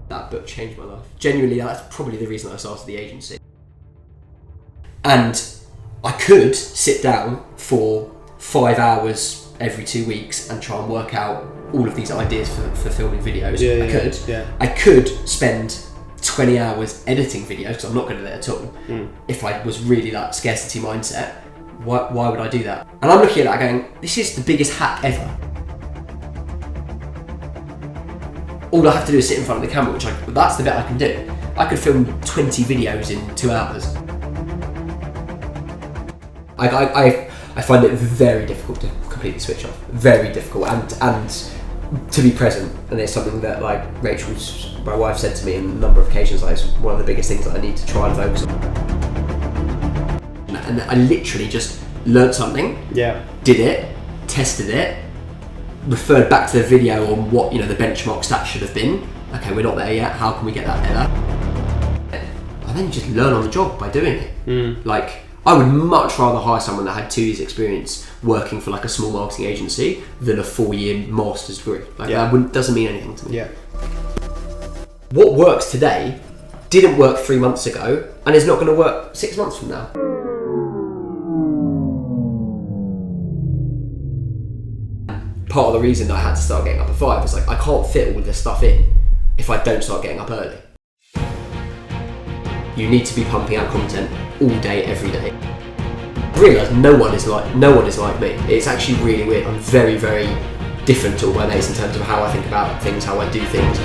That book changed my life. Genuinely, that's probably the reason I started the agency. And I could sit down for 5 hours every 2 weeks and try and work out all of these ideas for filming videos. I could spend 20 hours editing videos, because I'm not good at it at all. If I was really like scarcity mindset, why would I do that? And I'm looking at that going, this is the biggest hack ever. All I have to do is sit in front of the camera, that's the bit I can do. I could film 20 videos in 2 hours. I find it very difficult to completely switch off. Very difficult, and to be present. And it's something that, like, my wife said to me on a number of occasions, like, it's one of the biggest things that I need to try and focus on. And I literally just learned something, did it, tested it, referred back to the video on what, the benchmark stats should have been. Okay, we're not there yet, how can we get that better? And then you just learn on the job by doing it. Like, I would much rather hire someone that had 2 years experience working for like a small marketing agency than a 4-year master's degree. That doesn't mean anything to me. What works today didn't work 3 months ago and is not going to work 6 months from now. Part of the reason that I had to start getting up at 5 is like, I can't fit all this stuff in if I don't start getting up early. You need to be pumping out content all day, every day. I realise no one is like me. It's actually really weird. I'm very, very different to all my mates in terms of how I think about things, how I do things.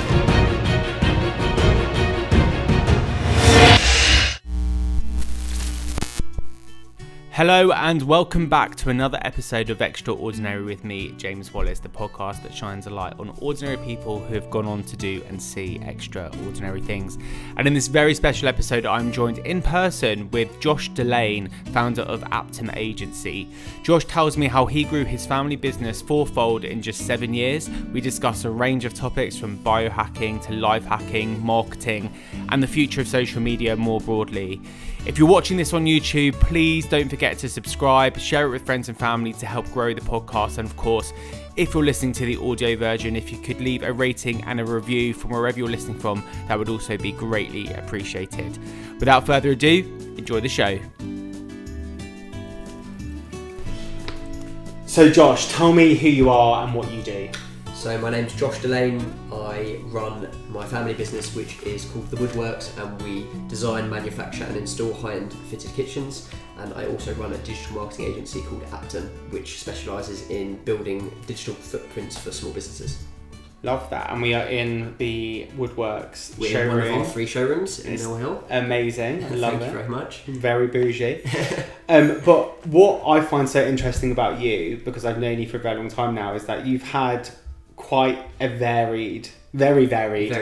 Hello and welcome back to another episode of Extraordinary with me, James Wallace, the podcast that shines a light on ordinary people who have gone on to do and see extraordinary things. And in this very special episode, I'm joined in person with Josh Delane, founder of Aptum Agency. Josh tells me how he grew his family business fourfold in just 7 years. We discuss a range of topics from biohacking to life hacking, marketing, and the future of social media more broadly. If you're watching this on YouTube, please don't forget to subscribe, share it with friends and family to help grow the podcast. And of course, if you're listening to the audio version, if you could leave a rating and a review from wherever you're listening from, that would also be greatly appreciated. Without further ado, enjoy the show. So Josh, tell me who you are and what you do. So my name's Josh Delane. I run my family business, which is called The Woodworks, and we design, manufacture and install high-end fitted kitchens. And I also run a digital marketing agency called Aptum, which specialises in building digital footprints for small businesses. Love that. And we are in the Woodworks We're showroom. in one of our 3 showrooms in Mill Hill. Amazing. Love it. Thank you very much. Very bougie. But what I find so interesting about you, because I've known you for a very long time now, is that you've had quite a varied, very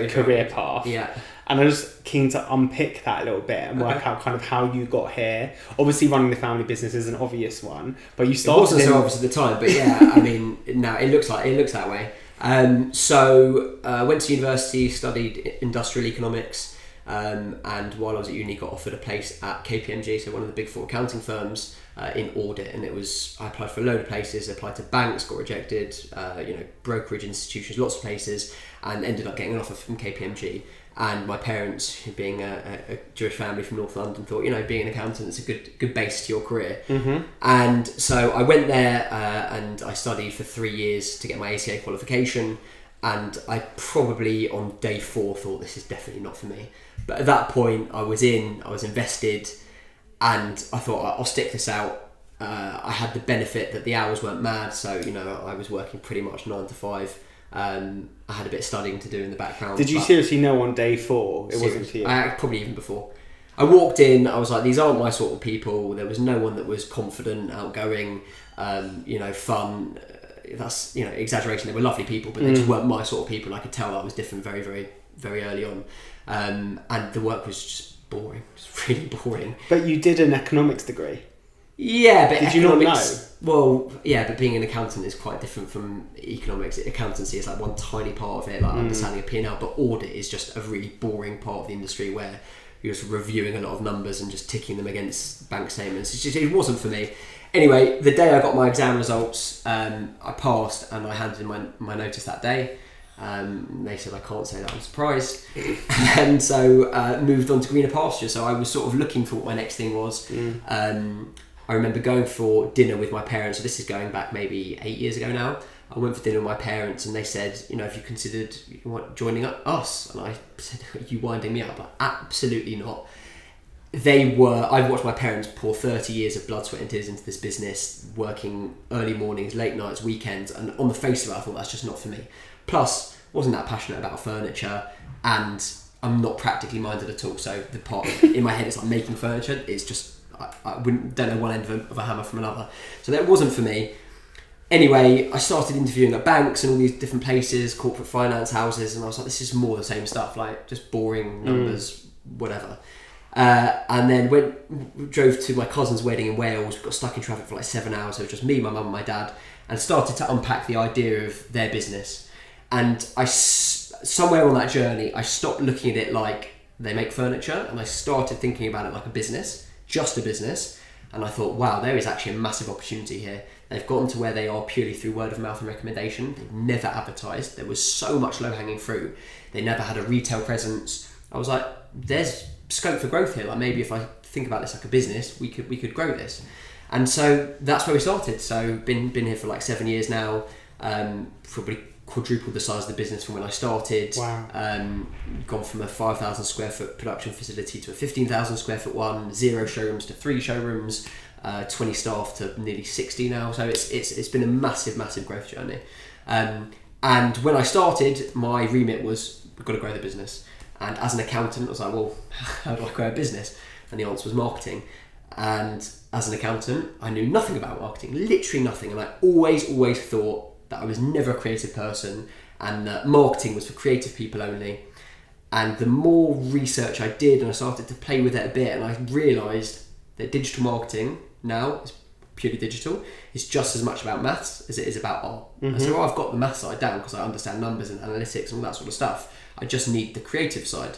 career path. Yeah. And I'm just keen to unpick that a little bit and work out kind of how you got here. Obviously, running the family business is an obvious one, but you started. It wasn't so obvious at the time, but yeah, I mean, now it looks that way. So went to university, studied industrial economics, and while I was at uni, got offered a place at KPMG, so one of the big 4 accounting firms, in audit. And I applied for a load of places, applied to banks, got rejected, brokerage institutions, lots of places, and ended up getting an offer from KPMG. And my parents, being a Jewish family from North London, thought, being an accountant is a good base to your career. Mm-hmm. And so I went there and I studied for 3 years to get my ACA qualification. And I probably on day 4 thought, this is definitely not for me. But at that point, I was invested, and I thought, I'll stick this out. I had the benefit that the hours weren't mad, so I was working pretty much 9 to 5. I had a bit of studying to do in the background. Did you seriously know on day 4 it wasn't for you? Probably even before. I walked in, I was like, these aren't my sort of people. There was no one that was confident, outgoing, fun. That's exaggeration. They were lovely people, but they just weren't my sort of people. I could tell I was different very, very, very early on, and the work was just boring, just really boring. But you did an economics degree. Yeah, but did you not know? Well, yeah, but being an accountant is quite different from economics. Accountancy is like one tiny part of it, like understanding a P&L, but audit is just a really boring part of the industry where you're just reviewing a lot of numbers and just ticking them against bank statements. It wasn't for me. Anyway, the day I got my exam results, I passed and I handed in my notice that day. They said I can't say that, I'm surprised. And so moved on to greener pasture. So I was sort of looking for what my next thing was. I remember going for dinner with my parents, so this is going back maybe 8 years ago now. I went for dinner with my parents and they said, have you considered joining us? And I said, are you winding me up? Like, absolutely not. I've watched my parents pour 30 years of blood, sweat and tears into this business, working early mornings, late nights, weekends, and on the face of it I thought that's just not for me. Plus, wasn't that passionate about furniture, and I'm not practically minded at all, so the part in my head is like making furniture, it's just, I don't know one end of a hammer from another. So that wasn't for me. Anyway, I started interviewing at banks and all these different places, corporate finance houses, and I was like, this is more the same stuff, like just boring numbers, whatever. And then drove to my cousin's wedding in Wales, got stuck in traffic for like 7 hours, so it was just me, my mum and my dad, and started to unpack the idea of their business. And somewhere on that journey, I stopped looking at it like they make furniture, and I started thinking about it like a business, just a business. And I thought, wow, there is actually a massive opportunity here. They've gotten to where they are purely through word of mouth and recommendation. They've never advertised. There was so much low-hanging fruit. They never had a retail presence. I was like, there's scope for growth here. Like maybe if I think about this like a business, we could grow this. And so that's where we started. So been here for like 7 years now. Probably quadrupled the size of the business from when I started. Wow. Gone from a 5,000 square foot production facility to a 15,000 square foot one, 0 showrooms to 3 showrooms, 20 staff to nearly 60 now. So it's been a massive growth journey. And when I started, my remit was, we've got to grow the business. And as an accountant, I was like, well, how do I grow a business? And the answer was marketing. And as an accountant, I knew nothing about marketing, literally nothing. And I always thought that I was never a creative person and that marketing was for creative people only. And the more research I did, and I started to play with it a bit, and I realised that digital marketing now is purely digital. It's just as much about maths as it is about art. And so I've got the maths side down because I understand numbers and analytics and all that sort of stuff. I just need the creative side.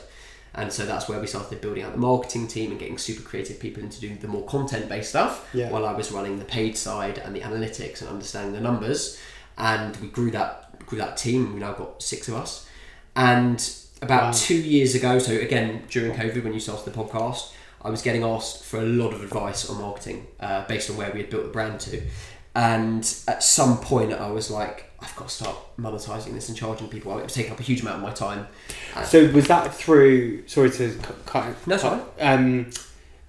And so that's where we started building out the marketing team and getting super creative people into doing the more content-based stuff while I was running the paid side and the analytics and understanding the numbers. And we grew that team. We've now got 6 of us. And about 2 years ago, so again, during COVID, when you started the podcast, I was getting asked for a lot of advice on marketing based on where we had built the brand to. And at some point I was like, I've got to start monetizing this and charging people. It was taking up a huge amount of my time. So was that through, sorry to cut. No, sorry.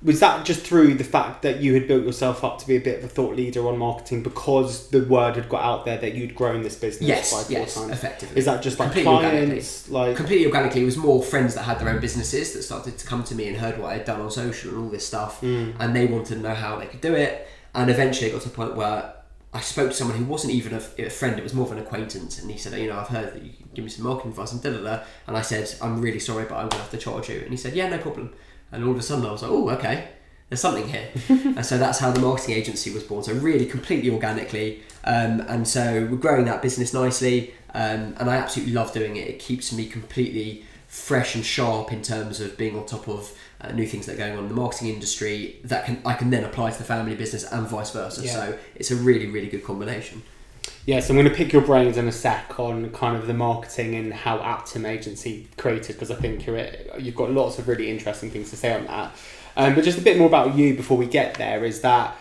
Was that just through the fact that you had built yourself up to be a bit of a thought leader on marketing because the word had got out there that you'd grown this business by 4 times? Effectively. Is that just like completely clients? Completely organically. It was more friends that had their own businesses that started to come to me and heard what I had done on social and all this stuff. And they wanted to know how they could do it. And eventually it got to a point where I spoke to someone who wasn't even a friend, it was more of an acquaintance, and he said, I've heard that you can give me some marketing advice and da-da-da. And I said, I'm really sorry, but I'm going to have to charge you. And he said, yeah, no problem. And all of a sudden I was like, oh, okay, there's something here. And so that's how the marketing agency was born. So really completely organically. And so we're growing that business nicely. And I absolutely love doing it. It keeps me completely fresh and sharp in terms of being on top of new things that are going on in the marketing industry that I can then apply to the family business and vice versa. Yeah. So it's a really, really good combination. Yeah, so I'm going to pick your brains in a sec on kind of the marketing and how Aptum Agency created, because I think you've got lots of really interesting things to say on that. But just a bit more about you before we get there is that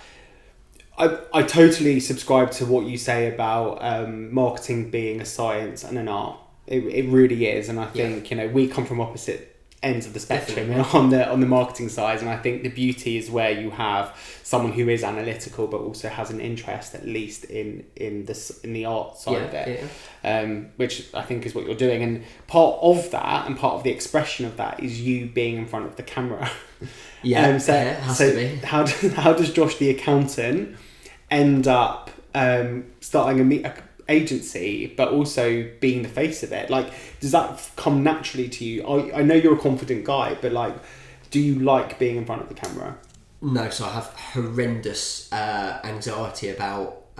I totally subscribe to what you say about marketing being a science and an art. It really is, and I think we come from opposite ends of the spectrum on the marketing side, and I think the beauty is where you have someone who is analytical but also has an interest at least in the art side of it, which I think is what you're doing, and part of that and part of the expression of that is you being in front of the camera. It has to be. How does Josh the accountant end up starting a agency but also being the face of it? Like, does that come naturally to you? I know you're a confident guy, but like, do you like being in front of the camera? No, so I have horrendous anxiety about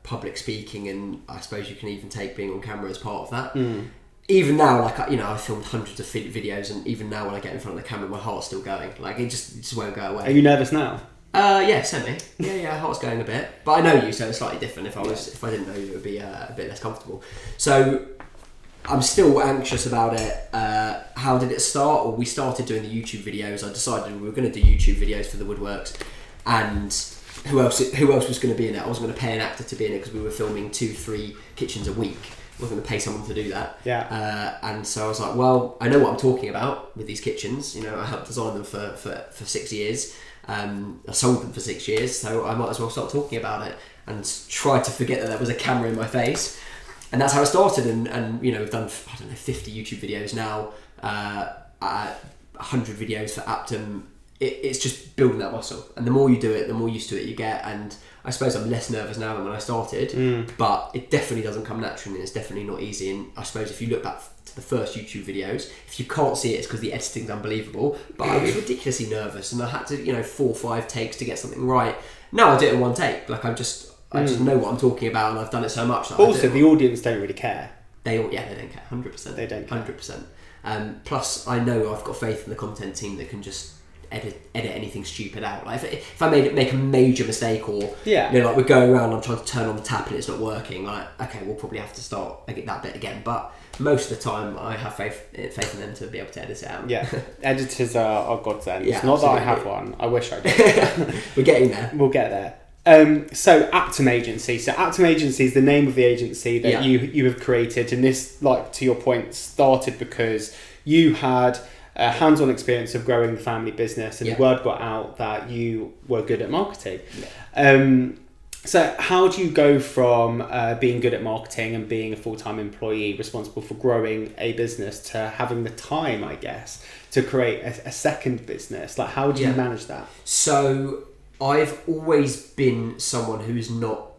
public speaking, and I suppose you can even take being on camera as part of that. Even now, like, I've filmed hundreds of videos, and even now when I get in front of the camera, my heart's still going. Like, it just won't go away. Are you nervous now? Yeah, semi. Yeah, heart's going a bit. But I know you, so it's slightly different. If I didn't know you, it would be a bit less comfortable. So I'm still anxious about it. How did it start? Well, we started doing the YouTube videos. I decided we were going to do YouTube videos for the Woodworks, and who else was going to be in it? I wasn't going to pay an actor to be in it because we were filming 2-3 kitchens a week. I wasn't going to pay someone to do that. Yeah. And so I was like, well, I know what I'm talking about with these kitchens. You know, I helped design them for 6 years. I sold them for 6 years, so I might as well start talking about it and try to forget that there was a camera in my face. And that's how it started. And you know, we've done, 50 YouTube videos now, 100 videos for Aptum. It's just building that muscle, and the more you do it, the more used to it you get. And I suppose I'm less nervous now than when I started, but it definitely doesn't come naturally, and it's definitely not easy. And I suppose if you look back to the first YouTube videos, if you can't see it, it's because the editing's unbelievable. But I was ridiculously nervous, and I had to, 4 or 5 takes to get something right. Now I do it in 1 take. Like I just know what I'm talking about, and I've done it so much. That Also, the audience don't really care. They don't care. 100%. They don't care. 100%. Plus, I know I've got faith in the content team that can just edit anything stupid out. Like if I make a major mistake, or like we're going around, I'm trying to turn on the tap and it's not working. Like, okay, we'll probably have to start that bit again. But most of the time, I have faith in them to be able to edit it out. Yeah, editors are godsend. Yeah, not absolutely. that I have one. I wish I did. We're getting there. We'll get there. So Aptum Agency. So Aptum Agency is the name of the agency that you have created, and this, like to your point, started because you had a hands-on experience of growing the family business, and the word got out that you were good at marketing. So how do you go from being good at marketing and being a full-time employee responsible for growing a business to having the time, I guess, to create a second business? Like, how do you manage that? So I've always been someone who is not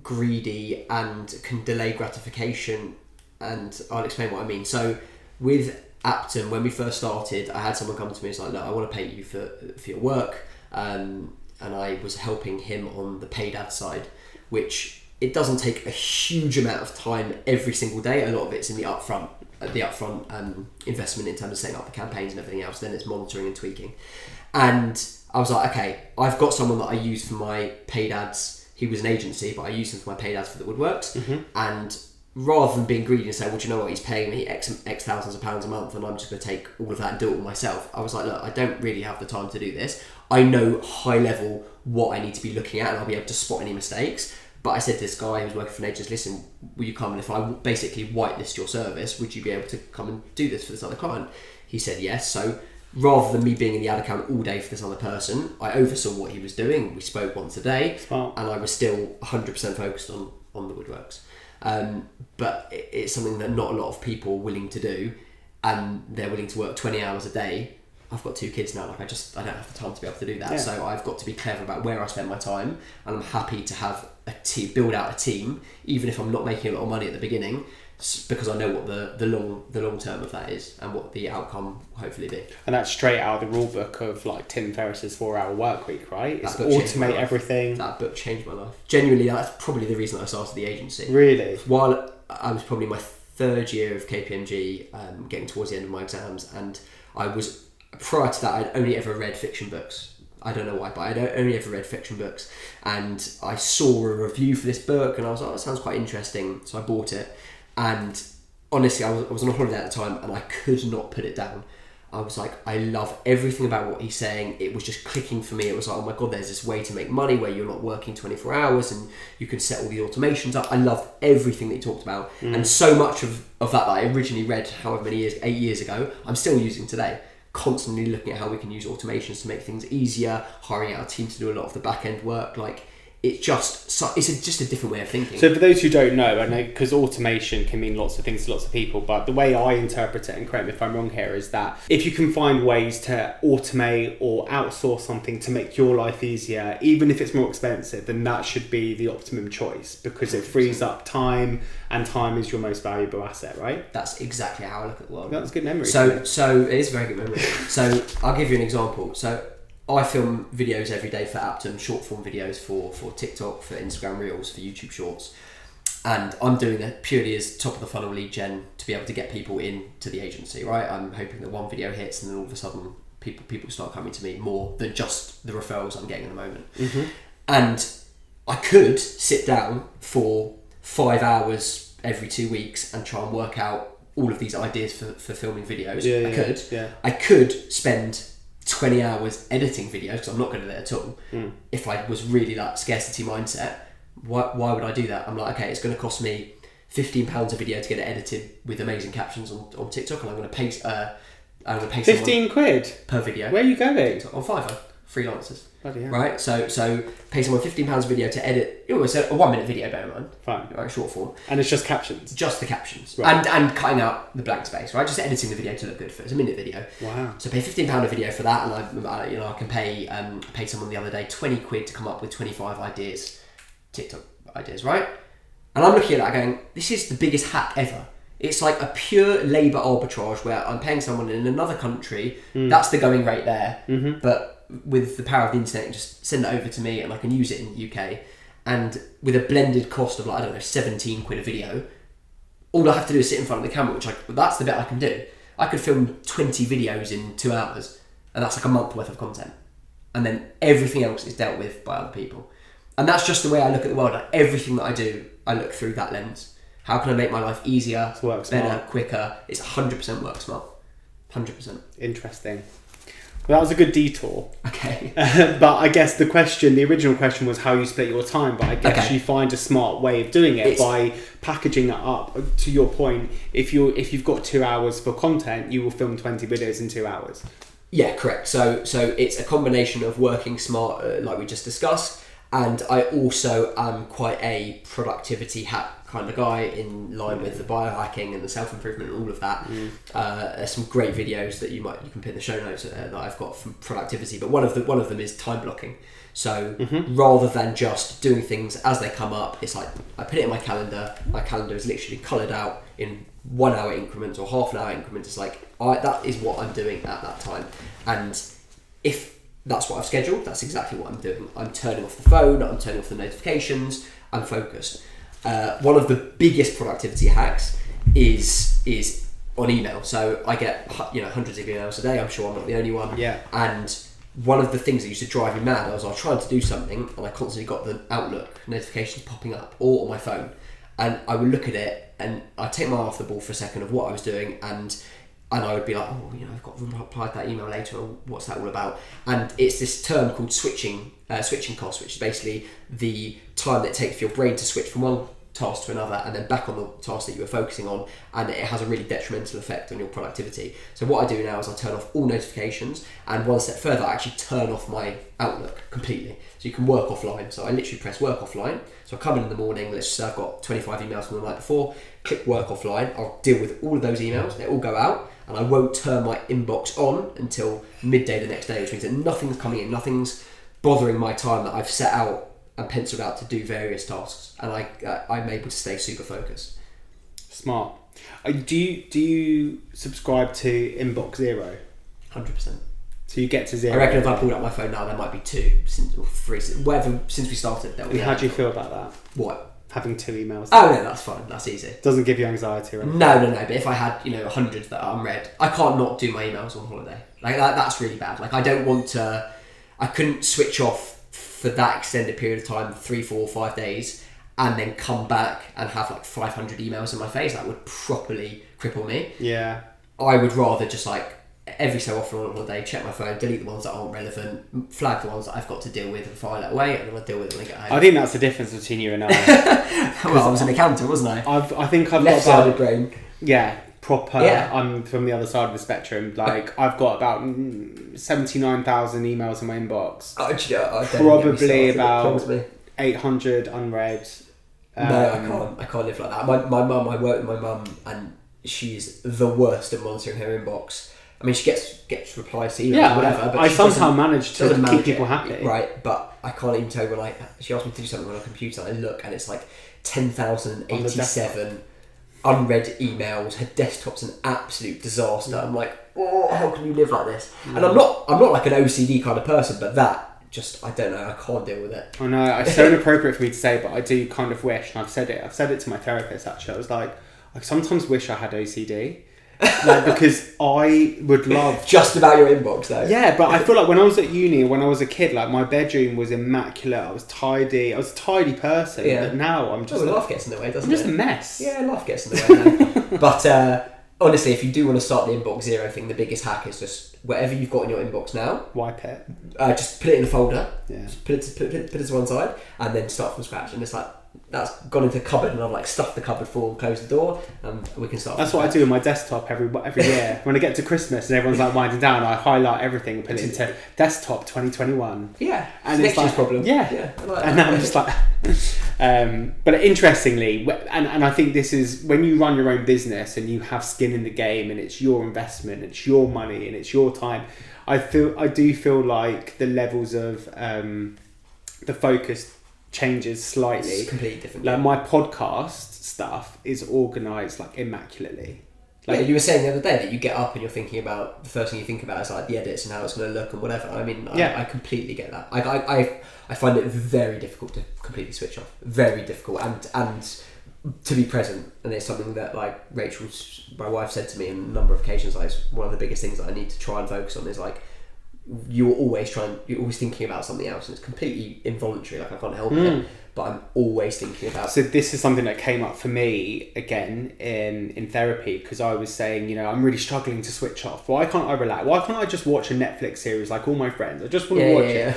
greedy and can delay gratification, and I'll explain what I mean. So with Aptum, when we first started, I had someone come to me and was like, look, I want to pay you for your work, and I was helping him on the paid ad side, which it doesn't take a huge amount of time every single day. A lot of it's in the upfront investment in terms of setting up the campaigns and everything else. Then it's monitoring and tweaking. And I was like, okay, I've got someone that I use for my paid ads. He was an agency, but I used him for my paid ads for the Woodworks. And rather than being greedy and say, well, do you know what, he's paying me X thousands of pounds a month and I'm just going to take all of that and do it all myself, I was like, look, I don't really have the time to do this. I know high level what I need to be looking at, and I'll be able to spot any mistakes. But I said to this guy who was working for an agency, listen, will you come, and if I basically whitelist your service, would you be able to come and do this for this other client? He said yes. So rather than me being in the ad account all day for this other person, I oversaw what he was doing. We spoke once a day. Smart. And I was still 100% focused on the Woodworks. But it's something that not a lot of people are willing to do, and they're willing to work 20 hours a day. I've got 2 kids now, like I don't have the time to be able to do that. So I've got to be clever about where I spend my time, and I'm happy to have a team, build out a team, even if I'm not making a lot of money at the beginning, because I know what the long term of that is and what the outcome will hopefully be. And that's straight out of the rule book of like Tim Ferriss's 4-hour work week, right? It's automate everything. That book changed my life. Genuinely, that's probably the reason I started the agency. Really? While I was probably my 3rd year of KPMG, getting towards the end of my exams, and I was, prior to that, I'd only ever read fiction books. I don't know why, but I'd only ever read fiction books, and I saw a review for this book and I was like, oh, that sounds quite interesting, so I bought it. And honestly, I was on a holiday at the time and I could not put it down. I was like, I love everything about what he's saying. It was just clicking for me. It was like, oh my God, there's this way to make money where you're not working 24 hours and you can set all the automations up. I loved everything that he talked about. And so much of that I originally read however many years, 8 years ago, I'm still using today. Constantly looking at how we can use automations to make things easier, hiring out a team to do a lot of the back end work. Like, it's just a different way of thinking. So for those who don't know, I know because automation can mean lots of things to lots of people, but the way I interpret it, and correct me if I'm wrong here, is that if you can find ways to automate or outsource something to make your life easier, even if it's more expensive, then that should be the optimum choice, because it frees up time, and time is your most valuable asset, right? That's exactly how I look at the world. That's good memory. So it is a very good memory. So I'll give you an example. So I film videos every day for Aptum, short form videos for TikTok, for Instagram Reels, for YouTube Shorts. And I'm doing that purely as top of the funnel lead gen to be able to get people into the agency, right? I'm hoping that one video hits and then all of a sudden people start coming to me more than just the referrals I'm getting at the moment. And I could sit down for 5 hours every 2 weeks and try and work out all of these ideas for filming videos. Yeah. I could spend 20 hours editing videos, because I'm not good at it at all. If I was really like scarcity mindset, why would I do that? I'm like, okay, it's going to cost me £15 a video to get it edited with amazing captions on TikTok, and I'm going to pay 15 quid per video. Where are you going? On Fiverr, freelancers. Bloody hell. Right, so pay someone £15 a video to edit. It's a 1 minute video, bear in mind. Fine. Right, short form. And it's just captions. Just the captions, right. and cutting out the blank space, right? Just editing the video to look good for it. It's a minute video. Wow. So pay £15 a video for that, and I can pay paid someone the other day 20 quid to come up with 25 ideas, TikTok ideas, right? And I'm looking at that going, this is the biggest hack ever. It's like a pure labour arbitrage where I'm paying someone in another country. That's the going rate there, but with the power of the internet, you just send it over to me and I can use it in the UK, and with a blended cost of 17 quid a video, all I have to do is sit in front of the camera, that's the bit I can do. I could film 20 videos in 2 hours, and that's like a month worth of content, and then everything else is dealt with by other people. And that's just the way I look at the world. Like, everything that I do, I look through that lens. How can I make my life easier, better, quicker? It's 100% work smart. 100%. Interesting. Well, that was a good detour. Okay. But I guess the original question was how you split your time. But I guess you find a smart way of doing it by packaging that up. To your point, if you've got 2 hours for content, you will film 20 videos in 2 hours. Yeah, correct. So it's a combination of working smart, like we just discussed, and I also am quite a productivity hack kind of guy, in line with the biohacking and the self-improvement and all of that. There's some great videos that you can put in the show notes that I've got from productivity, but one of them is time blocking. So rather than just doing things as they come up, it's like I put it in my calendar. My calendar is literally coloured out in 1 hour increments or half an hour increments. It's like that is what I'm doing at that time, and if that's what I've scheduled, that's exactly what I'm doing. I'm turning off the phone, I'm turning off the notifications, I'm focused. One of the biggest productivity hacks is on email. So I get hundreds of emails a day. I'm sure I'm not the only one. Yeah. And one of the things that used to drive me mad, I was trying to do something and I constantly got the Outlook notifications popping up, or on my phone, and I would look at it and I'd take my eye off the ball for a second of what I was doing, and I would be like, I've got to reply to that email later, or what's that all about? And it's this term called switching cost, which is basically the time that it takes for your brain to switch from one task to another and then back on the task that you were focusing on, and it has a really detrimental effect on your productivity. So what I do now is I turn off all notifications, and one step further, I actually turn off my Outlook completely. So you can work offline. So I literally press work offline. So I come in the morning, let's say I've got 25 emails from the night before, click work offline, I'll deal with all of those emails, they all go out, and I won't turn my inbox on until midday the next day, which means that nothing's coming in, nothing's bothering my time that I've set out and penciled out to do various tasks, and I'm able to stay super focused. Smart. Do you subscribe to Inbox Zero? 100%. So you get to zero. I reckon if I pulled up my phone now, there might be 2 or 3, whatever, since we started. How do you feel about that? What? Having 2 emails. Oh no, that's fine. That's easy. Doesn't give you anxiety or anything? No. But if I had 100 that are unread, I can't not do my emails on holiday. Like that's really bad. Like I don't want to. I couldn't switch off for that extended period of time, 3, 4, 5 days, and then come back and have 500 emails in my face. That would properly cripple me. Yeah. I would rather just every so often on holiday, check my phone, delete the ones that aren't relevant, flag the ones that I've got to deal with and file it away, and then I'll deal with it when I get home. I think that's the difference between you and I. Well, I was an accountant, wasn't I? I think I've left-sided brain. Yeah, proper. Yeah. I'm from the other side of the spectrum. I've got about 79,000 emails in my inbox. Probably about 800 unread. No, I can't live like that. My mum, I work with my mum, and she's the worst at monitoring her inbox. I mean, she gets replies to emails or whatever, but I somehow manage to keep people happy. Right, but I can't even tell you she asked me to do something on a computer, and I look, and it's 10,087 unread emails. Her desktop's an absolute disaster. I'm like, how can you live like this? And I'm not like an OCD kind of person, but that just, I don't know, I can't deal with it. I know, it's so inappropriate for me to say, but I do kind of wish, and I've said it to my therapist actually, I was like, I sometimes wish I had OCD. Because I would love... Just about your inbox though. Yeah, but I feel like when I was at uni, when I was a kid, my bedroom was immaculate, I was tidy, I was a tidy person, but now I'm just... life gets in the way, doesn't it? I'm just a mess. Yeah, life gets in the way now. But honestly, if you do want to start the inbox zero thing, the biggest hack is just whatever you've got in your inbox now, wipe it. Just put it in a folder. Yeah. Just put it to one side, and then start from scratch. And it's like that's gone into the cupboard, and I've like stuffed the cupboard full, closed the door, and we can start. That's what I do with my desktop every year. When I get to Christmas and everyone's like winding down, I highlight everything and put it into desktop 2021. Yeah, and it's like problem. Yeah, I like and that. I'm just like. But interestingly, and I think this is when you run your own business and you have skin in the game, and it's your investment, it's your money, and it's your time. I do feel like the levels of the focus changes slightly. It's completely different. Like my podcast stuff is organised like immaculately. Like you were saying the other day that you get up and you're thinking about the first thing you think about is like the edits and how it's going to look and whatever. I mean, I completely get that. I find it very difficult to completely switch off. Very difficult and to be present. And it's something that like my wife said to me on a number of occasions. Like it's one of the biggest things that I need to try and focus on is like you're always thinking about something else, and it's completely involuntary. Like I can't help it, but I'm always thinking about. So this is something that came up for me again in therapy, because I was saying, I'm really struggling to switch off. Why can't I relax? Why can't I just watch a Netflix series like all my friends? I just want to watch it.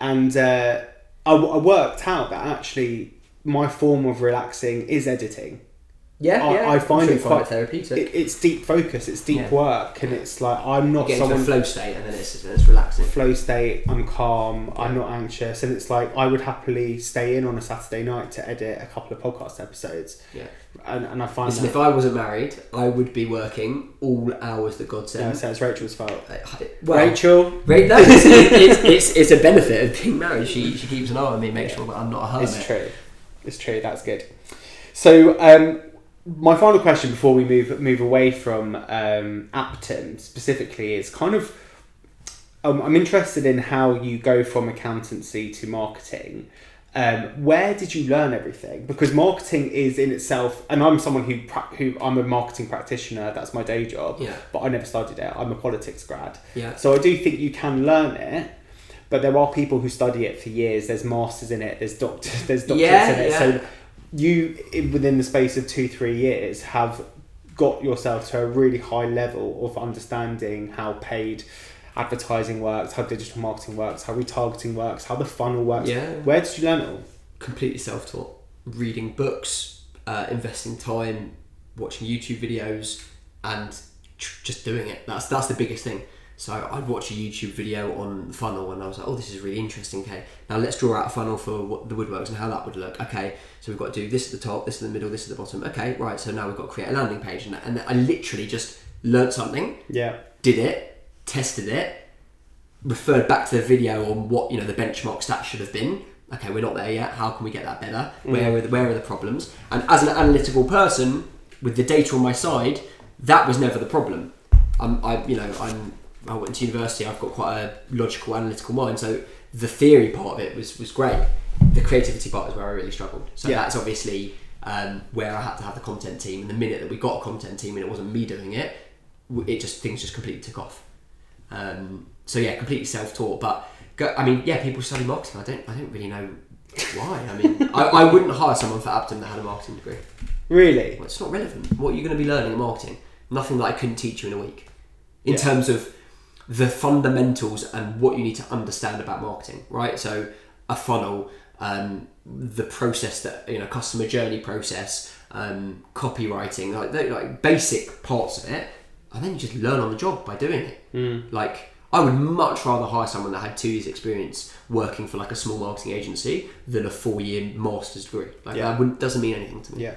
And I worked out that actually my form of relaxing is editing. I find it quite therapeutic. It's deep focus, it's deep work, and it's like I'm not you get someone into a flow state, and then it's relaxing. Flow state, I'm calm, I'm not anxious, and it's like I would happily stay in on a Saturday night to edit a couple of podcast episodes. Yeah, and I find if I wasn't married, I would be working all hours that God sent. No, so it's Rachel's fault. Rachel, it's a benefit of being married. She keeps an eye on me, make sure that I'm not a hermit. It's true. That's good. So. My final question before we move away from Apton specifically is kind of I'm interested in how you go from accountancy to marketing. Where did you learn everything? Because marketing is in itself, and I'm someone who I'm a marketing practitioner. That's my day job. Yeah. But I never studied it. I'm a politics grad. Yeah. So I do think you can learn it. But there are people who study it for years. There's masters in it. There's doctors in it. Yeah. So you, within the space of 2-3 years, have got yourself to a really high level of understanding how paid advertising works, how digital marketing works, how retargeting works, how the funnel works. Yeah. Where did you learn it all? Completely self-taught. Reading books, investing time, watching YouTube videos, and just doing it. That's the biggest thing. So I'd watch a YouTube video on the funnel and I was like, oh, this is really interesting. Okay, now let's draw out a funnel for what the woodworks and how that would look. Okay, so we've got to do this at the top, this at the middle, this at the bottom. Okay, right, so now we've got to create a landing page. And I literally just learned something, did it, tested it, referred back to the video on what the benchmark stats should have been. Okay, we're not there yet. How can we get that better? Where are the problems? And as an analytical person with the data on my side, that was never the problem. I went to university. I've got quite a logical, analytical mind. So the theory part of it was great. The creativity part is where I really struggled. So that's obviously where I had to have the content team. And the minute that we got a content team and it wasn't me doing it, things just completely took off. Completely self-taught. But people study marketing. I don't really know why. I mean, I wouldn't hire someone for Apton that had a marketing degree. Really? Well, it's not relevant. What are you going to be learning in marketing? Nothing that I couldn't teach you in a week. In terms of the fundamentals and what you need to understand about marketing, right? So a funnel, the process that, customer journey process, copywriting, like basic parts of it, and then you just learn on the job by doing it. Like, I would much rather hire someone that had 2 years experience working for like a small marketing agency than a 4-year master's degree. Like that doesn't mean anything to me. Yeah.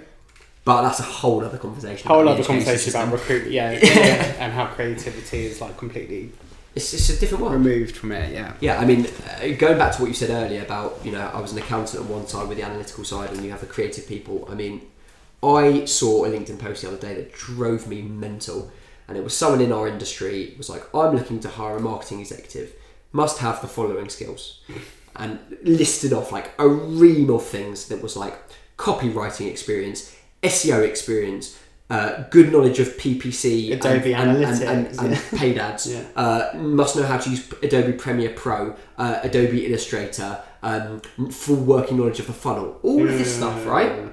But that's a whole other conversation. About recruitment, and how creativity is like completely. It's a different one. Removed from it, yeah. Yeah, I mean, going back to what you said earlier about, I was an accountant on one side with the analytical side, and you have the creative people. I mean, I saw a LinkedIn post the other day that drove me mental, and it was someone in our industry was like, I'm looking to hire a marketing executive, must have the following skills, and listed off like a ream of things that was like copywriting experience, SEO experience, good knowledge of PPC, Adobe Analytics, and paid ads. Must know how to use Adobe Premiere Pro, Adobe Illustrator, full working knowledge of the funnel. All of this stuff, right?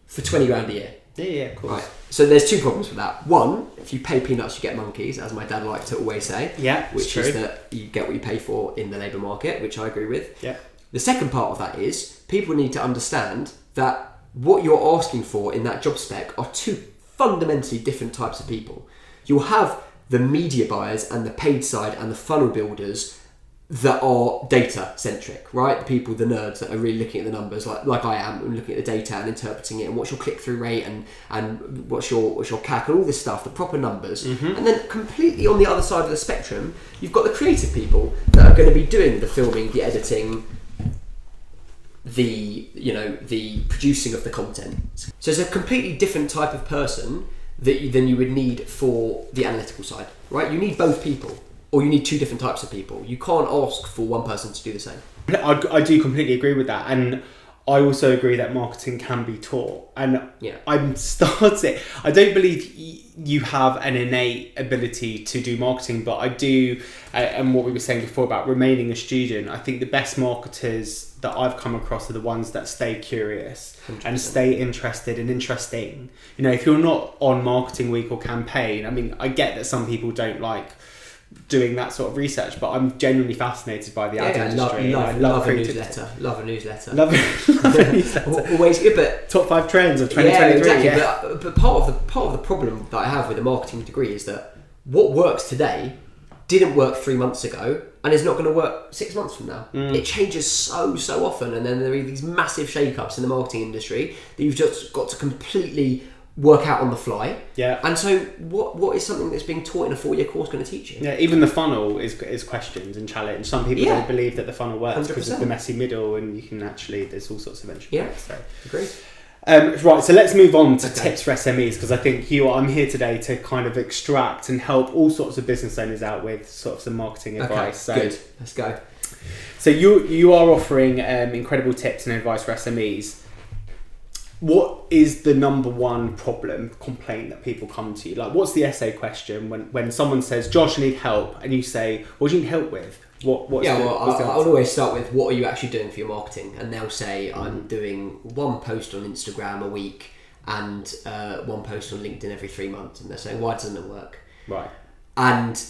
For 20 grand a year. Yeah, of course. Right. So there's two problems with that. One, if you pay peanuts, you get monkeys, as my dad liked to always say. Yeah, which is that you get what you pay for in the labour market, which I agree with. Yeah. The second part of that is people need to understand that what you're asking for in that job spec are two fundamentally different types of people. You'll have the media buyers and the paid side and the funnel builders that are data centric, right? The people, the nerds that are really looking at the numbers, like I am, and looking at the data and interpreting it, and what's your click through rate and what's your CAC and all this stuff, the proper numbers. Mm-hmm. And then completely on the other side of the spectrum, you've got the creative people that are going to be doing the filming, the editing, the producing of the content. So it's a completely different type of person than you would need for the analytical side, right? You need both people. Or you need two different types of people. You can't ask for one person to do the same. I do completely agree with that. And I also agree that marketing can be taught. And I'm starting... I don't believe you have an innate ability to do marketing, but I do... and what we were saying before about remaining a student, I think the best marketers that I've come across are the ones that stay curious 100%. And stay interested and interesting. You know, if you're not on marketing week or campaign, I mean, I get that some people don't like doing that sort of research, but I'm genuinely fascinated by the ad industry. Love a newsletter. Love a newsletter. Love a newsletter. Always good, but top 5 trends of 2023. Yeah, exactly. But part of the problem that I have with a marketing degree is that what works today didn't work 3 months ago and is not going to work 6 months from now. It changes so often, and then there are these massive shake-ups in the marketing industry that you've just got to completely work out on the fly. Yeah. And so what is something that's being taught in a 4-year course going to teach you? Yeah, even the funnel is questioned and challenged. Some people don't believe that the funnel works 100%. Because of the messy middle, and you can actually, there's all sorts of entry points. So. Agreed. Right, so let's move on to tips for SMEs, because I think I'm here today to kind of extract and help all sorts of business owners out with sort of some marketing advice. So, good. Let's go. So you are offering incredible tips and advice for SMEs. What is the number one complaint that people come to you? Like, what's the essay question when someone says, Josh, I need help, and you say, what do you need help with? I would always start with, what are you actually doing for your marketing? And they'll say, I'm doing one post on Instagram a week and one post on LinkedIn every 3 months. And they're saying, why doesn't it work? Right. And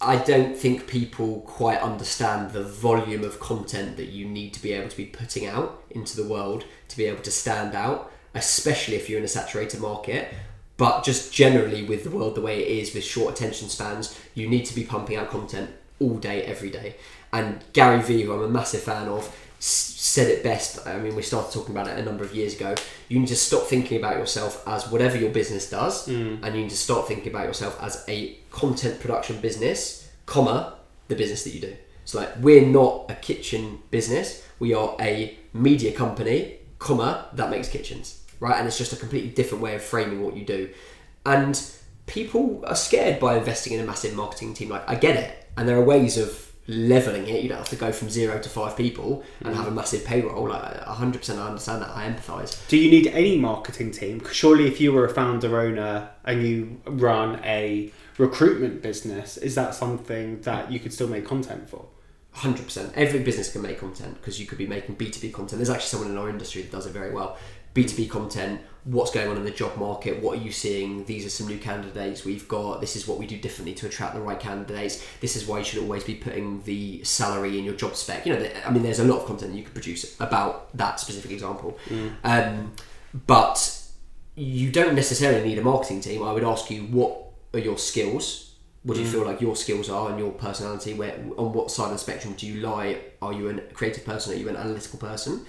I don't think people quite understand the volume of content that you need to be able to be putting out into the world to be able to stand out, especially if you're in a saturated market. But just generally with the world the way it is, with short attention spans, you need to be pumping out content all day, every day. And Gary Vee, who I'm a massive fan of, said it best. I mean, we started talking about it a number of years ago. You need to stop thinking about yourself as whatever your business does, and you need to start thinking about yourself as a content production business, the business that you do. So like, we're not a kitchen business, we are a media company, that makes kitchens, right? And it's just a completely different way of framing what you do. And people are scared by investing in a massive marketing team. Like, I get it. And there are ways of leveling it. You don't have to go from 0 to 5 people and have a massive payroll. Like, 100% I understand that. I empathise. Do you need any marketing team? Surely if you were a founder owner and you run a recruitment business, is that something that you could still make content for? 100%. Every business can make content, because you could be making B2B content. There's actually someone in our industry that does it very well. B2B content, what's going on in the job market, what are you seeing, these are some new candidates we've got, this is what we do differently to attract the right candidates, this is why you should always be putting the salary in your job spec. You know, I mean, there's a lot of content that you could produce about that specific example. But you don't necessarily need a marketing team. I would ask you, what are your skills? What do you feel like your skills are and your personality? On what side of the spectrum do you lie? Are you a creative person? Are you an analytical person?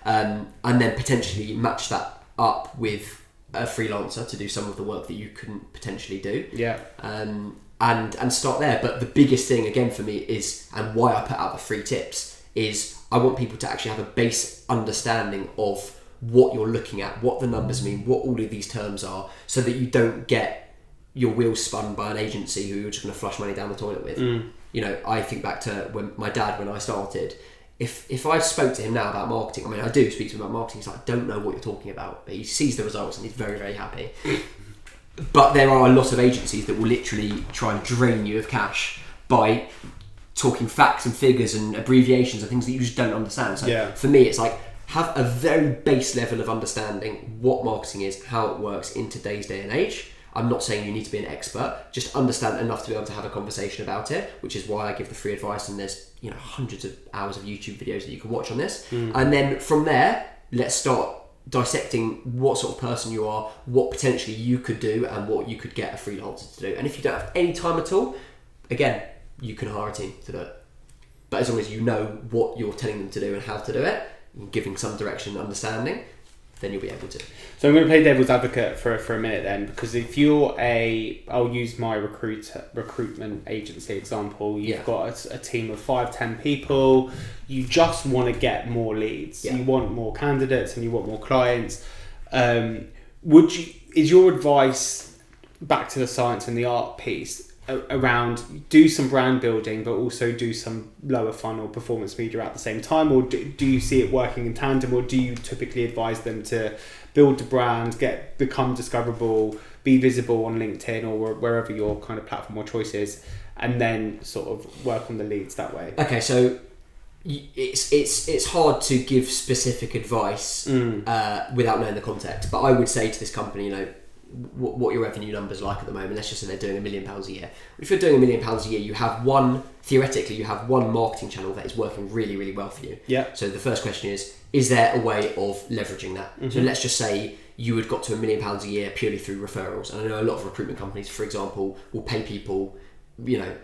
And then potentially match that up with a freelancer to do some of the work that you couldn't potentially do. Yeah. And start there. But the biggest thing again for me is, and why I put out the free tips, is I want people to actually have a base understanding of what you're looking at, what the numbers mean, what all of these terms are, so that you don't get your wheels spun by an agency who you're just going to flush money down the toilet with. You know, I think back to when my dad, when I started, if I spoke to him now about marketing, I mean, I do speak to him about marketing, he's like, I don't know what you're talking about, but he sees the results and he's very, very happy. But there are a lot of agencies that will literally try and drain you of cash by talking facts and figures and abbreviations and things that you just don't understand. So for me, it's like, have a very base level of understanding what marketing is, how it works in today's day and age. I'm not saying you need to be an expert, just understand enough to be able to have a conversation about it, which is why I give the free advice, and there's hundreds of hours of YouTube videos that you can watch on this. And then from there, let's start dissecting what sort of person you are, what potentially you could do, and what you could get a freelancer to do. And if you don't have any time at all, again, you can hire a team to do it. But as long as you know what you're telling them to do and how to do it, and giving some direction and understanding, then you'll be able to. So I'm going to play devil's advocate for a minute then, because if you're I'll use my recruitment agency example. You've got a team of 5-10 people. You just want to get more leads. You want more candidates and you want more clients. Is your advice, back to the science and the art piece, around do some brand building but also do some lower funnel performance media at the same time, or do you see it working in tandem, or do you typically advise them to build the brand, become discoverable, be visible on LinkedIn or wherever your kind of platform or choice is, and then sort of work on the leads that way? Okay, so it's hard to give specific advice without knowing the context, but I would say to this company, what your revenue numbers like at the moment. Let's just say they're doing £1 million a year. If you're doing £1 million a year, you have one marketing channel that is working really, really well for you. Yeah. So the first question is there a way of leveraging that? So let's just say you had got to £1 million a year purely through referrals. And I know a lot of recruitment companies, for example, will pay people,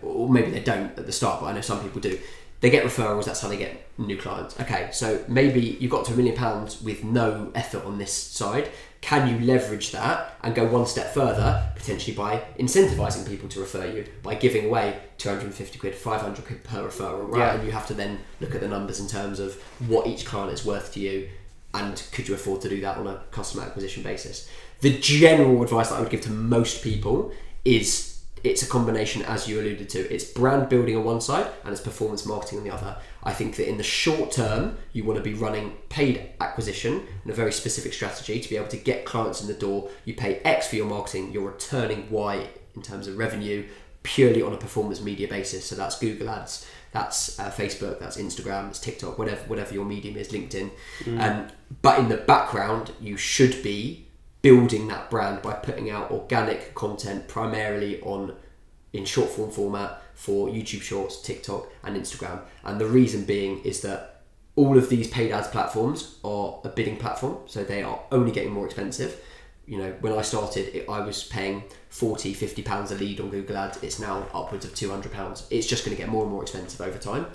or maybe they don't at the start, but I know some people do. They get referrals, that's how they get new clients. Okay, so maybe you got to £1 million with no effort on this side. Can you leverage that and go one step further, potentially by incentivizing people to refer you, by giving away 250 quid, 500 quid per referral, right? Yeah. And you have to then look at the numbers in terms of what each client is worth to you, and could you afford to do that on a customer acquisition basis? The general advice that I would give to most people is it's a combination, as you alluded to. It's brand building on one side and it's performance marketing on the other. I think that in the short term, you want to be running paid acquisition and a very specific strategy to be able to get clients in the door. You pay X for your marketing, you're returning Y in terms of revenue purely on a performance media basis. So that's Google Ads, that's Facebook, that's Instagram, that's TikTok, whatever your medium is, LinkedIn. But in the background, you should be building that brand by putting out organic content primarily in short form format for YouTube Shorts, TikTok and Instagram. And the reason being is that all of these paid ads platforms are a bidding platform, so they are only getting more expensive. When I started, I was paying £40-50 a lead on Google Ads. It's now upwards of £200. It's just going to get more and more expensive over time.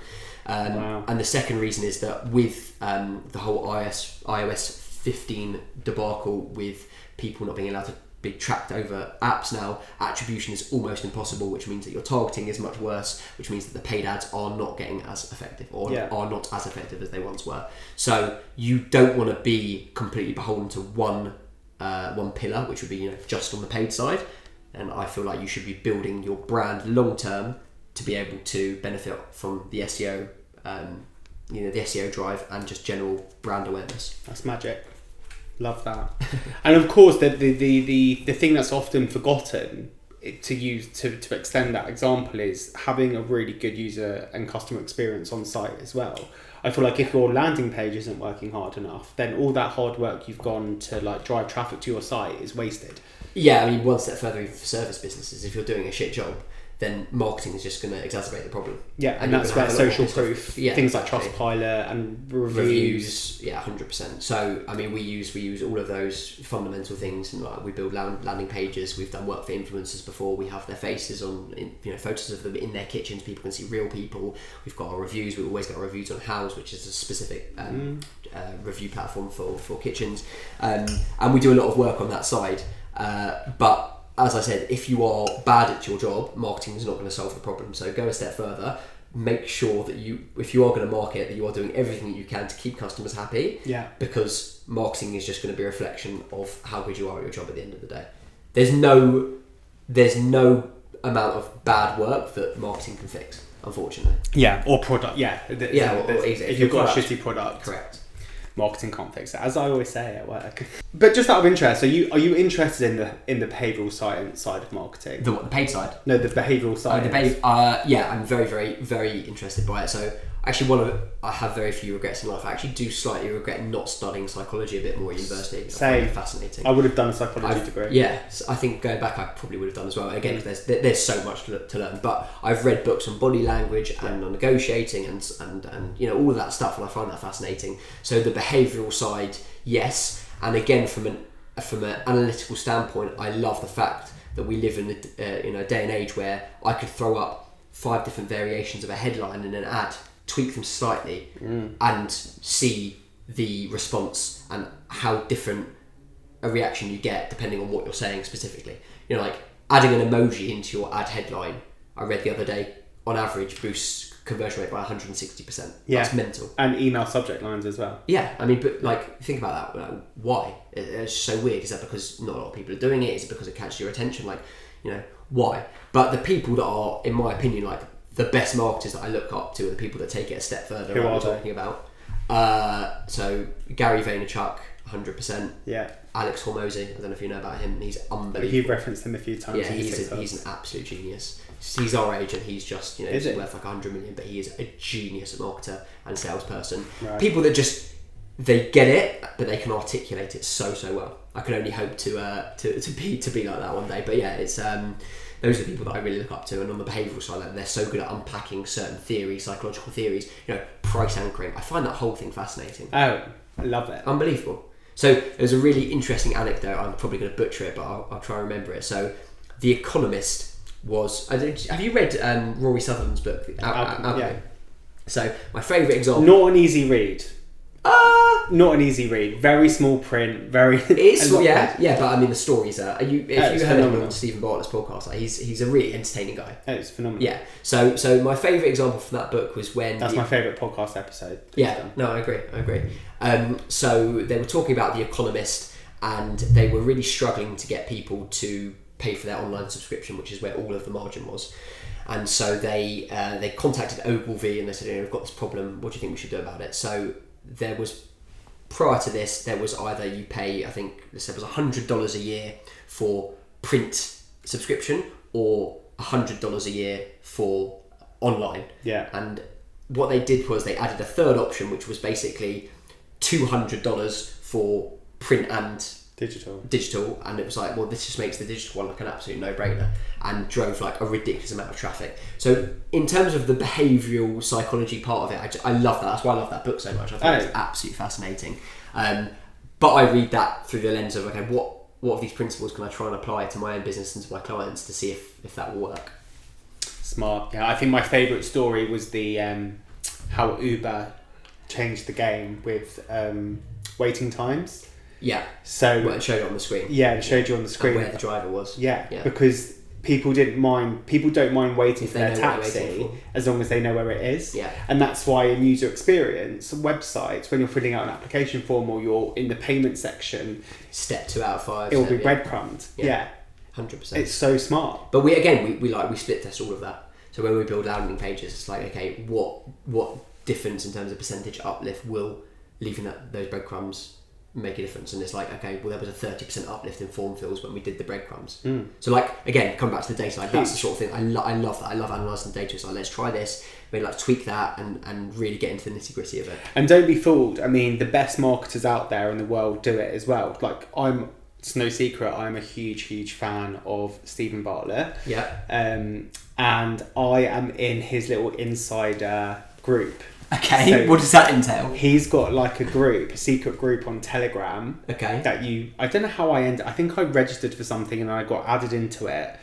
Wow. And the second reason is that with the whole iOS 15 debacle, with people not being allowed to be tracked over apps now, attribution is almost impossible, which means that your targeting is much worse, which means that the paid ads are not getting as effective, or are not as effective as they once were. So you don't want to be completely beholden to one pillar, which would be just on the paid side. And I feel like you should be building your brand long term to be able to benefit from the SEO, the SEO drive and just general brand awareness. That's magic. Love that. And of course, the thing that's often forgotten to extend that example is having a really good user and customer experience on site as well. I feel like if your landing page isn't working hard enough, then all that hard work you've gone to drive traffic to your site is wasted. Yeah, I mean, one step further, even for service businesses, if you're doing a shit job, then marketing is just going to exacerbate the problem. Yeah, and that's where social proof, things like Trustpilot and reviews. Yeah, 100%. So, I mean, we use all of those fundamental things, and we build landing pages. We've done work for influencers before. We have their faces on, photos of them in their kitchens. People can see real people. We've got our reviews. We've always got our reviews on House, which is a specific review platform for kitchens, and we do a lot of work on that side. But as I said, if you are bad at your job, marketing is not going to solve the problem. So go a step further. Make sure that if you are going to market, that you are doing everything that you can to keep customers happy. Yeah. Because marketing is just going to be a reflection of how good you are at your job at the end of the day. There's no amount of bad work that marketing can fix, unfortunately. Yeah, or product. Yeah. If you've got a shitty product. Correct. Marketing can't fix it, as I always say at work. But just out of interest, are you interested in the behavioural science side of marketing? The paid side? No, the behavioural side. Yeah, I'm very, very, very interested by it. So actually I have very few regrets in life. I actually do slightly regret not studying psychology a bit more at university. I find it fascinating. I would have done a psychology degree. Yeah, I think going back I probably would have done as well. Again, there's so much to learn, but I've read books on body language and on negotiating and you know, all of that stuff, and I find that fascinating. So the behavioural side, yes, and again from an analytical standpoint, I love the fact that we live in a day and age where I could throw up 5 different variations of a headline in an ad, tweak them slightly, and see the response and how different a reaction you get depending on what you're saying specifically. You know, like adding an emoji into your ad headline, I read the other day, on average boosts conversion rate by 160%. Yeah. That's mental. And email subject lines as well. Yeah, I mean, but like, think about that. Like, why? It's so weird. Is that because not a lot of people are doing it? Is it because it catches your attention? Like, you know, why? But the people that are, in my opinion, like the best marketers that I look up to are the people that take it a step further. Who like are we're they? talking about. So Gary Vaynerchuk, 100%. Yeah. Alex Hormozy, I don't know if you know about him. He's unbelievable. You've referenced him a few times. Yeah, he's an absolute genius. He's our age and he's just, you know, he's worth like 100 million, but he is a genius marketer and salesperson. Right. People that just, they get it, but they can articulate it so well. I can only hope to be like that one day. But yeah, it's those are the people that I really look up to. And on the behavioural side, like, they're so good at unpacking certain theories, psychological theories. You know, price anchoring. I find that whole thing fascinating. Oh, I love it. Unbelievable. So there's a really interesting anecdote. I'm probably going to butcher it, but I'll try and remember it. So The Economist was... have you read Rory Sutherland's book? Yeah. So my favourite example... Not an easy read. Not an easy read. Very small print. Very... It's, yeah, but I mean the stories are... If you heard phenomenal. him on Stephen Bartlett's podcast, like, he's a really entertaining guy. It's phenomenal. Yeah. So my favourite example from that book was when... That's my favourite podcast episode. Yeah, no, I agree. So they were talking about The Economist, and they were really struggling to get people to pay for their online subscription, which is where all of the margin was. And so they contacted Ogilvy and they said, we've got this problem, what do you think we should do about it? So there was, prior to this, there was either you pay, I think they said it was $100 a year for print subscription or $100 a year for online. Yeah. And what they did was they added a third option, which was basically $200 for print and digital, and it was like, well, this just makes the digital one like an absolute no-brainer, and drove like a ridiculous amount of traffic. So in terms of the behavioural psychology part of it, I love that. That's why I love that book so much. I think it's absolutely fascinating. But I read that through the lens of, okay, what of these principles can I try and apply to my own business and to my clients to see if that will work. Smart. Yeah, I think my favourite story was the how Uber changed the game with waiting times. Yeah. So it showed it on the screen. Yeah, it showed you on the screen and where the driver was. Yeah, because people don't mind waiting for their taxi as long as they know where it is. Yeah. And that's why in user experience websites, when you're filling out an application form or you're in the payment section, step 2 out of 5, it will be breadcrumbed. Yeah. 100%. It's so smart. But we split test all of that. So when we build landing pages, it's like, okay, what difference in terms of percentage uplift will leaving those breadcrumbs make a difference? And it's like, okay, well, there was a 30% uplift in form fills when we did the breadcrumbs. So like, again, come back to the data, like that's the sort of thing I love that. I love analysing the data. So like, let's try this, maybe like tweak that and really get into the nitty gritty of it. And don't be fooled. I mean, the best marketers out there in the world do it as well. Like it's no secret, I'm a huge fan of Stephen Bartlett. Yeah. And I am in his little insider group. Okay, so what does that entail? He's got like a secret group on Telegram. Okay. That I don't know how I think I registered for something and I got added into it.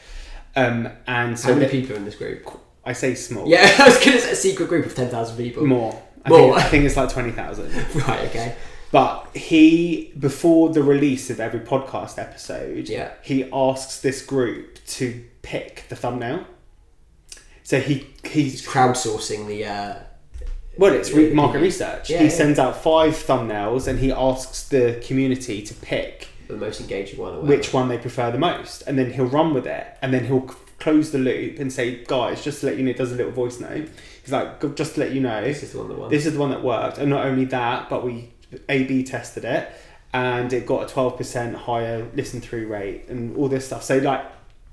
And so how many people are in this group? I say small. Yeah, I was going to say a secret group of 10,000 people. More. I think it's like 20,000. Right, okay. But before the release of every podcast episode, he asks this group to pick the thumbnail. So he's crowdsourcing the... Well, it's market research. He sends out 5 thumbnails and he asks the community to pick the most engaging one, or which one they prefer the most, and then he'll run with it, and then he'll close the loop and say, guys, just to let you know, it does a little voice note. He's like, just to let you know, this is the one that worked. And not only that, but we A/B tested it, and it got a 12% higher listen through rate and all this stuff. So like,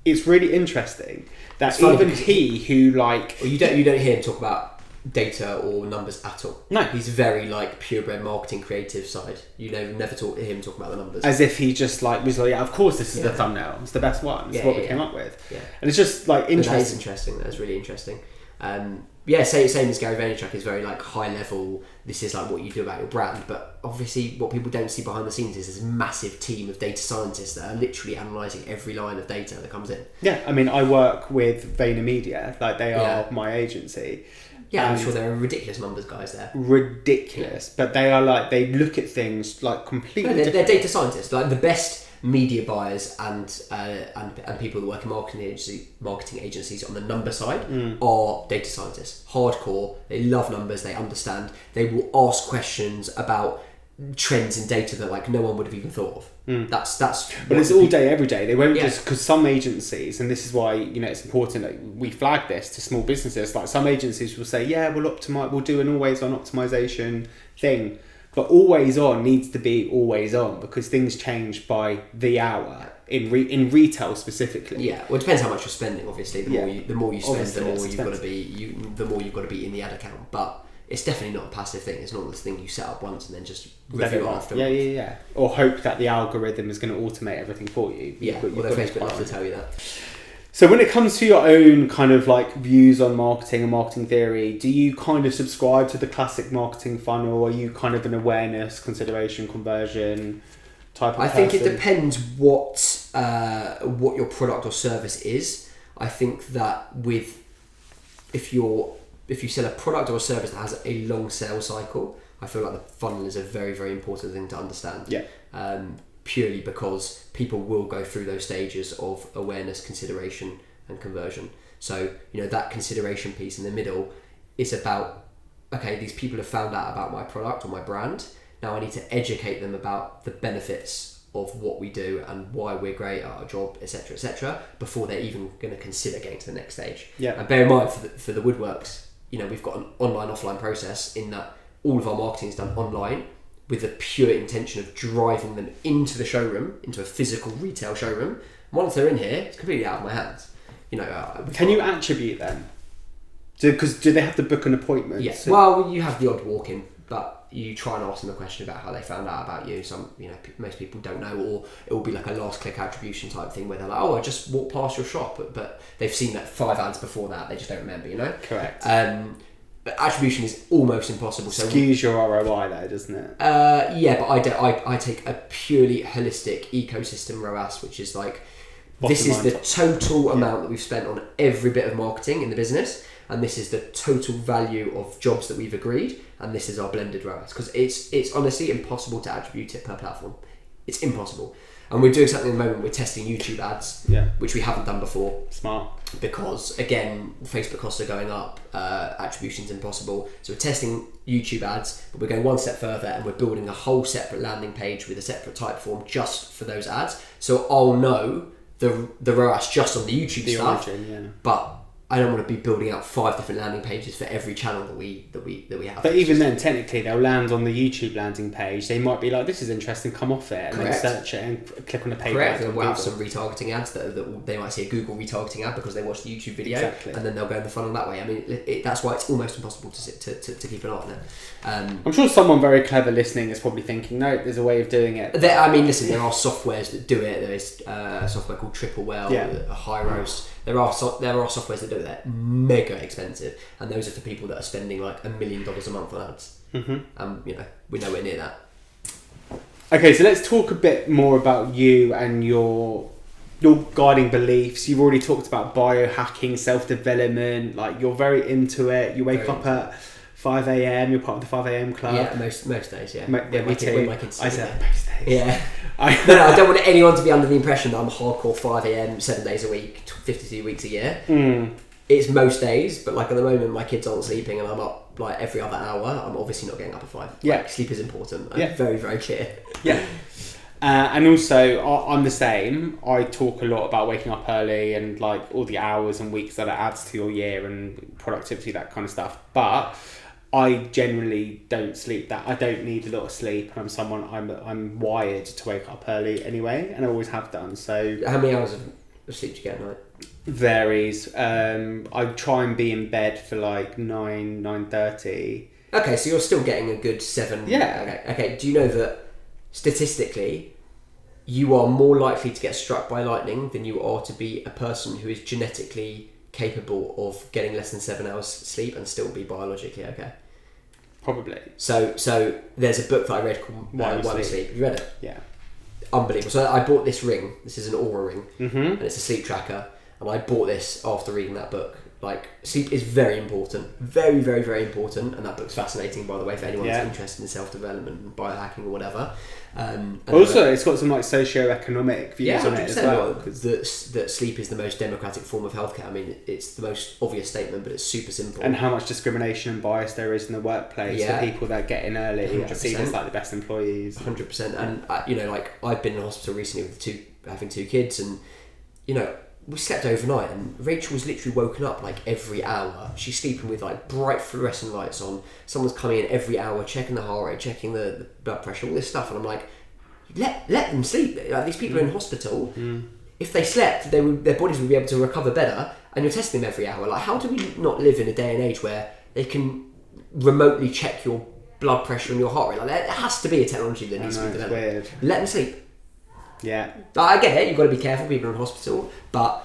it's really interesting that even he who like... Well, you don't hear him talk about data or numbers at all. No. He's very like purebred marketing creative side. You know, never talk to him talking about the numbers. As if he just like was like, yeah, of course this is the thumbnail. It's the best one. It's what we came up with. Yeah. And it's just like interesting. That is interesting. That's really interesting. Same as Gary Vaynerchuk is very like high level. This is like what you do about your brand, but obviously what people don't see behind the scenes is this massive team of data scientists that are literally analysing every line of data that comes in. Yeah, I mean, I work with VaynerMedia, like they are my agency. Yeah, I'm sure there are ridiculous numbers guys there. Ridiculous, but they are like, they look at things like completely different. They're data scientists, like the best media buyers and people that work in marketing agencies on the number side are data scientists. Hardcore, they love numbers, they understand. They will ask questions about trends in data that like no one would have even thought of. That's but it's all day every day. They won't just, because some agencies, and this is why it's important that we flag this to small businesses, like some agencies will say, yeah, we'll do an always on optimization thing, but always on needs to be always on, because things change by the hour in retail specifically. Yeah, well, it depends how much you're spending. Obviously, the more you spend, Obviously, the more you've got to be in the ad account. But it's definitely not a passive thing. It's not this thing you set up once and then just review after. Yeah. Or hope that the algorithm is going to automate everything for you. Although Facebook loves to tell you that. So when it comes to your own kind of like views on marketing and marketing theory, do you kind of subscribe to the classic marketing funnel? Are you kind of an awareness, consideration, conversion type of person? I think it depends what your product or service is. I think that if you sell a product or a service that has a long sales cycle, I feel like the funnel is a very, very important thing to understand. Yeah. Purely because people will go through those stages of awareness, consideration, and conversion. So, that consideration piece in the middle is about, okay, these people have found out about my product or my brand. Now I need to educate them about the benefits of what we do and why we're great at our job, etc., before they're even going to consider getting to the next stage. Yeah. And bear in mind, for the woodworks, we've got an online-offline process in that all of our marketing is done online, with the pure intention of driving them into the showroom, into a physical retail showroom. Once they're in here, it's completely out of my hands. Can you attribute them? Because do they have to book an appointment? Yes. Yeah. Well, you have the odd walk-in, but you try and ask them a question about how they found out about you. Some, most people don't know, or it will be like a last-click attribution type thing where they're like, "Oh, I just walked past your shop," but they've seen that 5 ads before that. They just don't remember. Correct. But attribution is almost impossible. So skews your ROI though, doesn't it? Yeah, but I take a purely holistic ecosystem ROAS, which is like, this is the total amount that we've spent on every bit of marketing in the business, and this is the total value of jobs that we've agreed, and this is our blended ROAS. Because it's honestly impossible to attribute it per platform. It's impossible. And we're doing something at the moment. We're testing YouTube ads, which we haven't done before. Smart. Because again, Facebook costs are going up, attribution's impossible. So we're testing YouTube ads, but we're going one step further and we're building a whole separate landing page with a separate type form just for those ads. So I'll know the ROAS just on the YouTube stuff, but I don't want to be building out 5 different landing pages for every channel that we have. But even then, technically, they'll land on the YouTube landing page. They might be like, "This is interesting. Come off it," and then search it and click on the page. Correct. And we'll have some retargeting ads that they might see a Google retargeting ad because they watched the YouTube video, and then they'll go in the funnel that way. I mean, that's why it's almost impossible to keep an eye on it. I'm sure someone very clever listening is probably thinking, "No, there's a way of doing it." There are softwares that do it. There is a software called Triplewell, High Roast. There are softwares that do that. Mega expensive, and those are for people that are spending like $1 million a month on ads. We're nowhere near that. Okay, so let's talk a bit more about you and your guiding beliefs. You've already talked about biohacking, self-development. Like, you're very into it. You wake up at 5 a.m. You're part of the 5 a.m. club. Yeah, most days. Yeah, me too. When my kids I said most days. Yeah. No, I don't want anyone to be under the impression that I'm hardcore 5 a.m. 7 days a week, 52 weeks a year. It's most days, but like at the moment my kids aren't sleeping and I'm up like every other hour. I'm obviously not getting up at 5. Like, sleep is important. I'm very, very clear. Yeah. And also, I'm the same. I talk a lot about waking up early and like all the hours and weeks that it adds to your year and productivity, that kind of stuff. But I generally don't sleep that. I don't need a lot of sleep. I'm wired to wake up early anyway, and I always have done. So how many hours of sleep do you get at night? Varies. I try and be in bed for like 9:30. Okay, so you're still getting a good 7. Yeah. Okay. Do you know that statistically, you are more likely to get struck by lightning than you are to be a person who is genetically capable of getting less than 7 hours sleep and still be biologically okay? Probably. So there's a book that I read called Why We Sleep. Have you read it? Yeah. Unbelievable. So I bought this ring. This is an Aura ring, Mm-hmm. and it's a sleep tracker. And I bought this after reading that book. Like, sleep is very important. Very, very, very important. And that book's fascinating, by the way, for anyone who's interested in self-development and biohacking or whatever. Also, it's got some like socio-economic views on it as well. That sleep is the most democratic form of healthcare. I mean, it's the most obvious statement, but it's super simple. And how much discrimination and bias there is in the workplace for people that get in early 100%. are seen as like the best employees. 100%. And like I've been in hospital recently with having 2 kids, and we slept overnight, and Rachel was literally woken up like every hour. She's sleeping with like bright fluorescent lights on. Someone's coming in every hour, checking the heart rate, checking the blood pressure, all this stuff. And I'm like, let them sleep. Like, these people are in hospital. If they slept, their bodies would be able to recover better. And you're testing them every hour. Like, how do we not live in a day and age where they can remotely check your blood pressure and your heart rate? Like, there has to be a technology that needs to be developed. Weird. Let them sleep. Yeah. I get it, you've got to be careful, people are in hospital, but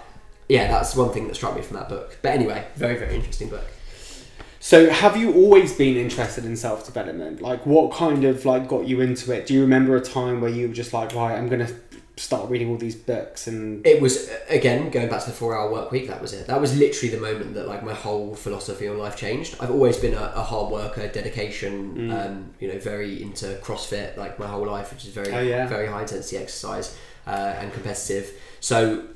yeah, that's one thing that struck me from that book. But anyway, very, very interesting book. So have you always been interested in self-development? Like, what kind of like got you into it? Do you remember a time where you were just like, right, I'm going to start reading all these books? And it was, again, going back to the 4-hour work week, that was it. That was literally the moment that like my whole philosophy on life changed. I've always been a hard worker, dedication, very into CrossFit like my whole life, which is very very high intensity exercise and competitive. So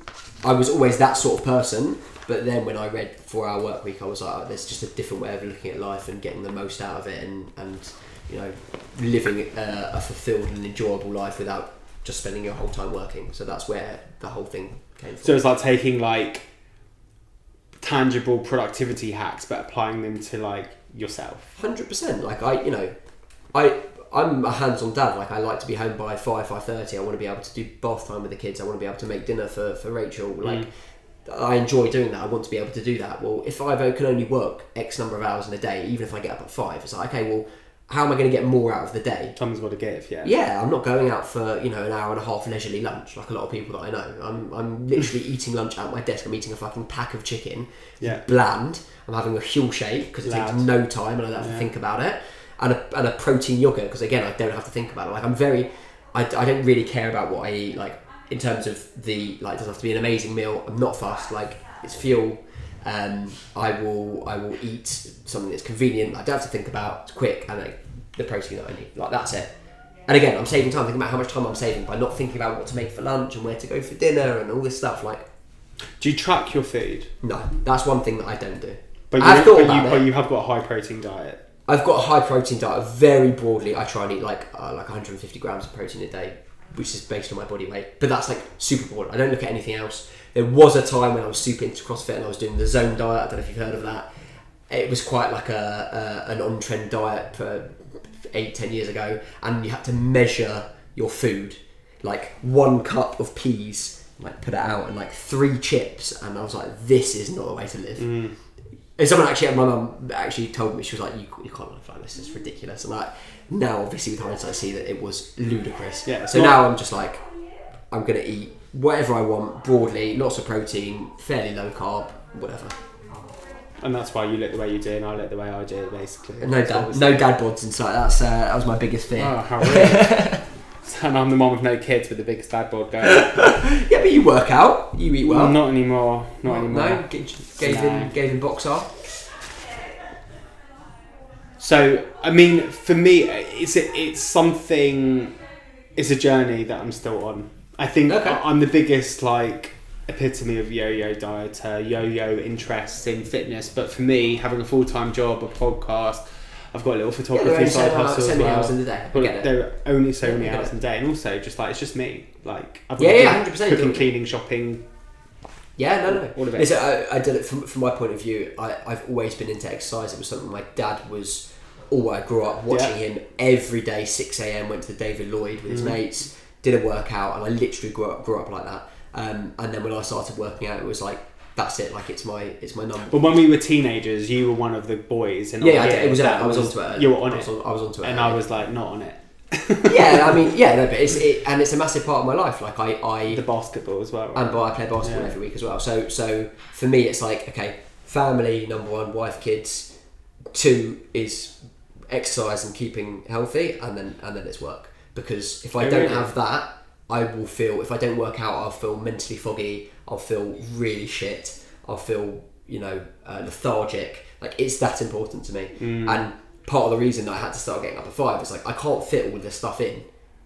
I was always that sort of person. But then when I read 4-hour work week, I was like, oh, there's just a different way of looking at life and getting the most out of it, and living a fulfilled and enjoyable life without just spending your whole time working. So that's where the whole thing came from. So it's like taking like tangible productivity hacks but applying them to like yourself. 100%. Like I'm a hands-on dad. Like, I like to be home by 5:30. I want to be able to do bath time with the kids. I want to be able to make dinner for Rachel. Like, I enjoy doing that. I want to be able to do that. Well, if I can only work X number of hours in a day, even if I get up at 5, it's like, okay, well, how am I going to get more out of the day? Time's got to give, yeah. Yeah, I'm not going out for an hour and a half leisurely lunch like a lot of people that I know. I'm literally eating lunch at my desk. I'm eating a fucking pack of chicken. Yeah. Bland. I'm having a Huel shake because it takes no time and I don't have to think about it. And a protein yogurt because, again, I don't have to think about it. Like, I don't really care about what I eat. Like, in terms of it doesn't have to be an amazing meal. I'm not fussed. Like, it's fuel. I will eat something that's convenient. I don't have to think about. It's quick, and the protein that I need. Like, that's it. And again, I'm saving time. Thinking about how much time I'm saving by not thinking about what to make for lunch and where to go for dinner and all this stuff. Like, do you track your food? No, that's one thing that I don't do. But you have got a high protein diet. I've got a high protein diet. Very broadly, I try and eat like 150 grams of protein a day, which is based on my body weight. But that's like super broad. I don't look at anything else. There was a time when I was super into CrossFit and I was doing the zone diet. I don't know if you've heard of that. It was quite like an on-trend diet for 8-10 years ago, and you had to measure your food. Like 1 cup of peas, like put it out, and like 3 chips, and I was like, this is not the way to live. And my mum actually told me, she was like, you can't live like this, it's ridiculous. And like, now obviously with hindsight I see that it was ludicrous. Yeah, so now I'm just like, I'm going to eat whatever I want, broadly, lots of protein, fairly low carb, whatever. And that's why you look the way you do and I look the way I do, basically. No dad bods in sight. That was my biggest fear. Oh, how weird. And I'm the mom with no kids with the biggest dad bod going. Yeah, but you work out, you eat well. Not anymore. No, gave in Boxer. So, I mean, for me, it's something. It's a journey that I'm still on. I think I'm the biggest epitome of yo-yo dieter, yo-yo interest in fitness. But for me, having a full-time job, a podcast, I've got a little photography side hustle as well. Hours in the day. There are only so many hours in the day, and also just it's just me. Like, I've got 100%. Cooking, cleaning, shopping. Yeah, no. All of it. Listen, I did it from my point of view. I've always been into exercise. It was something my dad was. I grew up watching him every day. 6 a.m. went to the David Lloyd with his mates. Did a workout, and I literally grew up like that. And then when I started working out, it was like that's it. Like it's my number. But when we were teenagers, you were one of the boys, and it was. I was onto it. You were on it. I was onto it, and I was like not on it. Yeah, I mean, yeah, no, but it's a massive part of my life. Like I the basketball as well, right? And I play basketball every week as well. So for me, it's like, okay, family number 1, wife, kids. 2 is exercise and keeping healthy, and then it's work. Because if I don't have that, I will feel, if I don't work out, I'll feel mentally foggy. I'll feel really shit. I'll feel lethargic. Like it's that important to me. And part of the reason that I had to start getting up at 5 is like I can't fit all this stuff in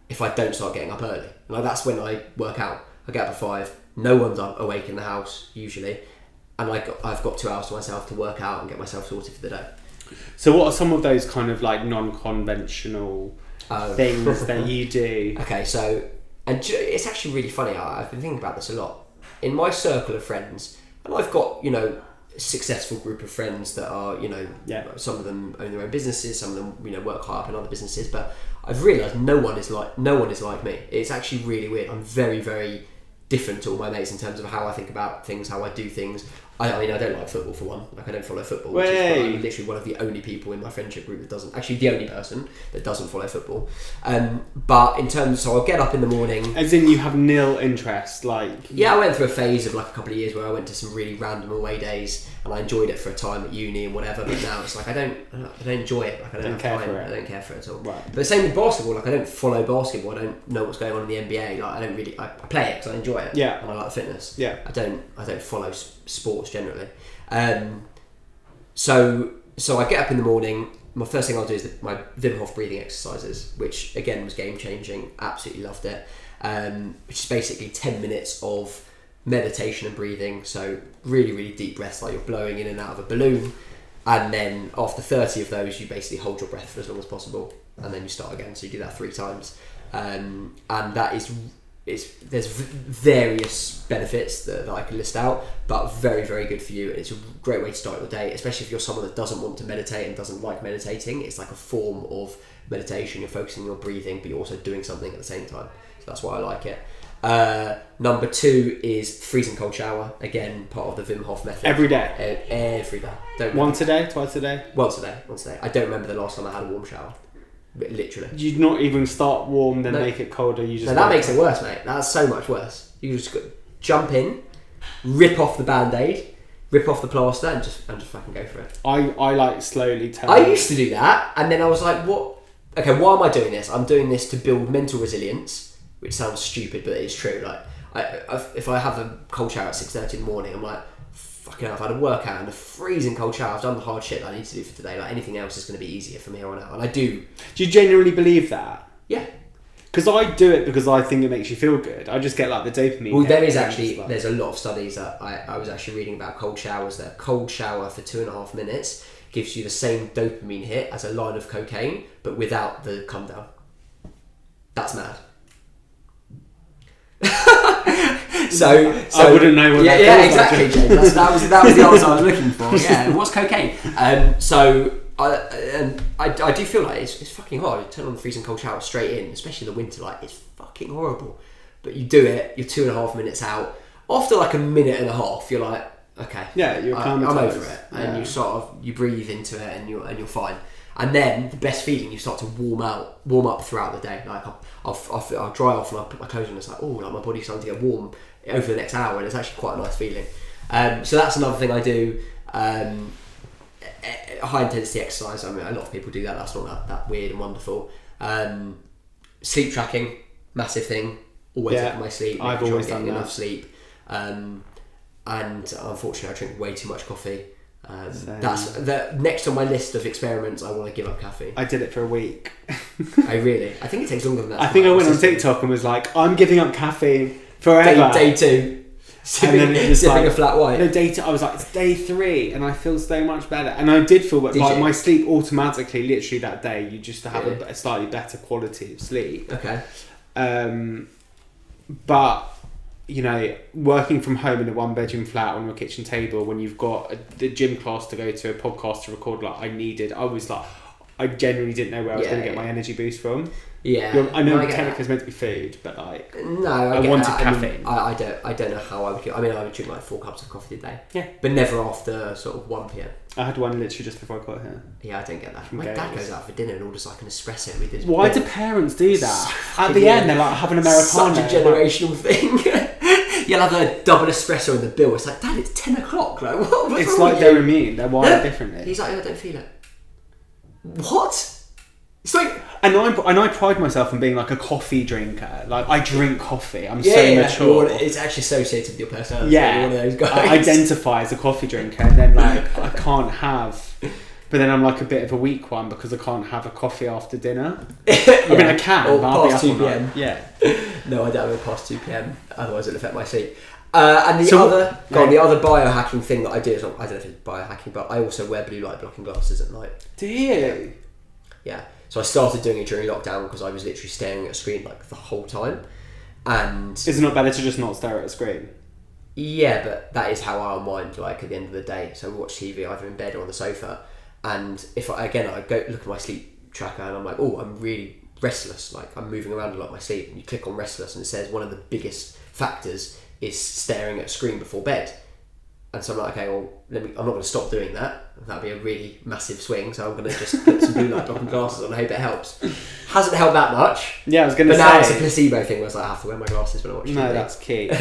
if I don't start getting up early. Like that's when I work out. I get up at 5. No one's awake in the house usually, and I've got 2 hours to myself to work out and get myself sorted for the day. So what are some of those kind of like non-conventional things that you do? Okay, so and it's actually really funny. I've been thinking about this a lot in my circle of friends, and I've got successful group of friends that are some of them own their own businesses, some of them work hard up in other businesses, but I've realised no one is like me. It's actually really weird. I'm very, very different to all my mates in terms of how I think about things, how I do things. I mean, I don't like football for one. Like I don't follow football, which is I'm literally one of the only people in my friendship group that doesn't. Actually, the only person that doesn't follow football. But in terms, so I'll get up in the morning. As in, you have nil interest, like. Yeah, I went through a phase of like a couple of years where I went to some really random away days, and I enjoyed it for a time at uni and whatever. But now it's like I don't enjoy it. Like I don't care for it. I don't care for it at all. Right. But the same with basketball. Like I don't follow basketball. I don't know what's going on in the NBA. Like I don't really. I play it because I enjoy it. Yeah. And I like the fitness. Yeah. I don't follow sports generally. So I get up in the morning. My first thing I'll do is my Wim Hof breathing exercises, which again was game changing. Absolutely loved it. Which is basically 10 minutes of meditation and breathing. So really, really deep breaths, like you're blowing in and out of a balloon. And then after 30 of those, you basically hold your breath for as long as possible, and then you start again. So you do that 3 times, and that is. There's various benefits that I can list out, but very, very good for you, and it's a great way to start your day, especially if you're someone that doesn't want to meditate and doesn't like meditating. It's like a form of meditation. You're focusing on your breathing, but you're also doing something at the same time, so that's why I like it. Number 2 is freezing cold shower. Again, part of the Wim Hof method. Every day? Every day. Once a day? Twice a day? Once a day. I don't remember the last time I had a warm shower. Literally. You'd not even start warm, then make it colder. You just. No, that makes it worse, mate. That's so much worse. You just jump in, rip off the band-aid, rip off the plaster, and just fucking go for it. I like slowly turn. I used to do that, and then I was like, what? Okay, why am I doing this? I'm doing this to build mental resilience, which sounds stupid, but it's true. Like, if I have a cold shower at 6:30 in the morning, I'm like, fucking hell, I've had a workout and a freezing cold shower. I've done the hard shit that I need to do for today. Like anything else is going to be easier from here on out, and I do. Do you genuinely believe that? Yeah. Because I do it because I think it makes you feel good. I just get like the dopamine. Well, there's a lot of studies that I was actually reading about cold showers. That a cold shower for 2.5 minutes gives you the same dopamine hit as a line of cocaine, but without the come down. That's mad. So I wouldn't know what that feels like. Exactly, James. That was the answer I was looking for. Yeah, what's cocaine? So I do feel like it's fucking hard. You turn on the freezing cold shower straight in, especially in the winter. Like it's fucking horrible. But you do it. You're 2.5 minutes out. After like a minute and a half, you're like, okay, yeah, I'm over it, and you breathe into it, and you're fine. And then the best feeling, you start to warm up throughout the day. Like I'll dry off and I'll put my clothes on. It's like, oh, like my body's starting to get warm over the next hour, and it's actually quite a nice feeling. So that's another thing I do. High intensity exercise. I mean, a lot of people do that. That's not that weird and wonderful. Sleep tracking, massive thing. Always look at my sleep. I've always done enough sleep. And unfortunately, I drink way too much coffee. That's the next on my list of experiments. I want to give up caffeine. I did it for a week. I think it takes longer than that. I think I went on TikTok and was like, I'm giving up caffeine forever. Day 2. Sipping a flat white. No, day 2. I was like, it's day 3, and I feel so much better. And I did feel like my sleep automatically, literally that day, you just have a slightly better quality of sleep. Okay. But you know, working from home in a 1-bedroom flat on your kitchen table when you've got the gym class to go to, a podcast to record, like I was like, I genuinely didn't know where I was going to get my energy boost from. I know technically it's meant to be food, but like I wanted caffeine. I don't know how I would. I mean, I would drink like 4 cups of coffee a day. Yeah, but never after sort of 1 p.m. I had one literally just before I got here. Yeah, I don't get that. My dad goes out for dinner and orders like an espresso with his. Why do parents do that? At the end, they're like, have an Americano. Such a generational thing. You'll have a double espresso in the bill. It's like, Dad, it's 10 o'clock. Like, what's it's like they're immune. They're wired differently. He's like, I don't feel it. What? It's like, and I pride myself on being like a coffee drinker. Like I drink coffee. I'm so mature. It's actually associated with your personality. Yeah, you're one of those guys. I identify as a coffee drinker, and then like I can't have. But then I'm like a bit of a weak one because I can't have a coffee after dinner. I mean, I can. Or but past 2 p.m. Yeah. No, I don't have it past 2 p.m. Otherwise, it'll affect my sleep. And the other biohacking thing that I do is, I don't know if it's biohacking, but I also wear blue light blocking glasses at night. Do you? Yeah. So I started doing it during lockdown because I was literally staring at a screen like the whole time. And is it not better to just not stare at a screen? Yeah, but that is how I unwind. Like at the end of the day, so I watch TV either in bed or on the sofa. And if I go look at my sleep tracker and I'm like, oh, I'm really restless. Like I'm moving around a lot in my sleep. And you click on restless and it says one of the biggest factors is staring at a screen before bed. And so I'm like, okay, well, I'm not going to stop doing that. That'd be a really massive swing. So I'm going to just put some blue light blocking glasses on. I hope it helps. Hasn't helped that much. Yeah, I was going to say. But now it's a placebo thing where it's like, I have to wear my glasses when I watch TV. No, that's key.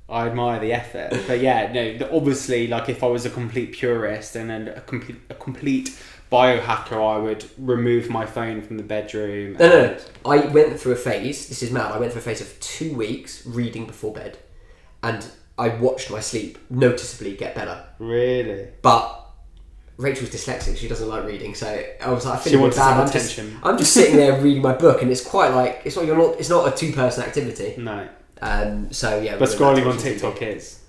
I admire the effort. But yeah, no, obviously, like if I was a complete purist and then a complete biohacker, I would remove my phone from the bedroom. No. I went through a phase. This is mad. I went through a phase of 2 weeks reading before bed. And I watched my sleep noticeably get better. Really? But Rachel's dyslexic. She doesn't like reading, so I was like, I feel bad. I'm just sitting there reading my book, and it's quite like it's not a 2-person activity. No. So yeah. But scrolling on TikTok is.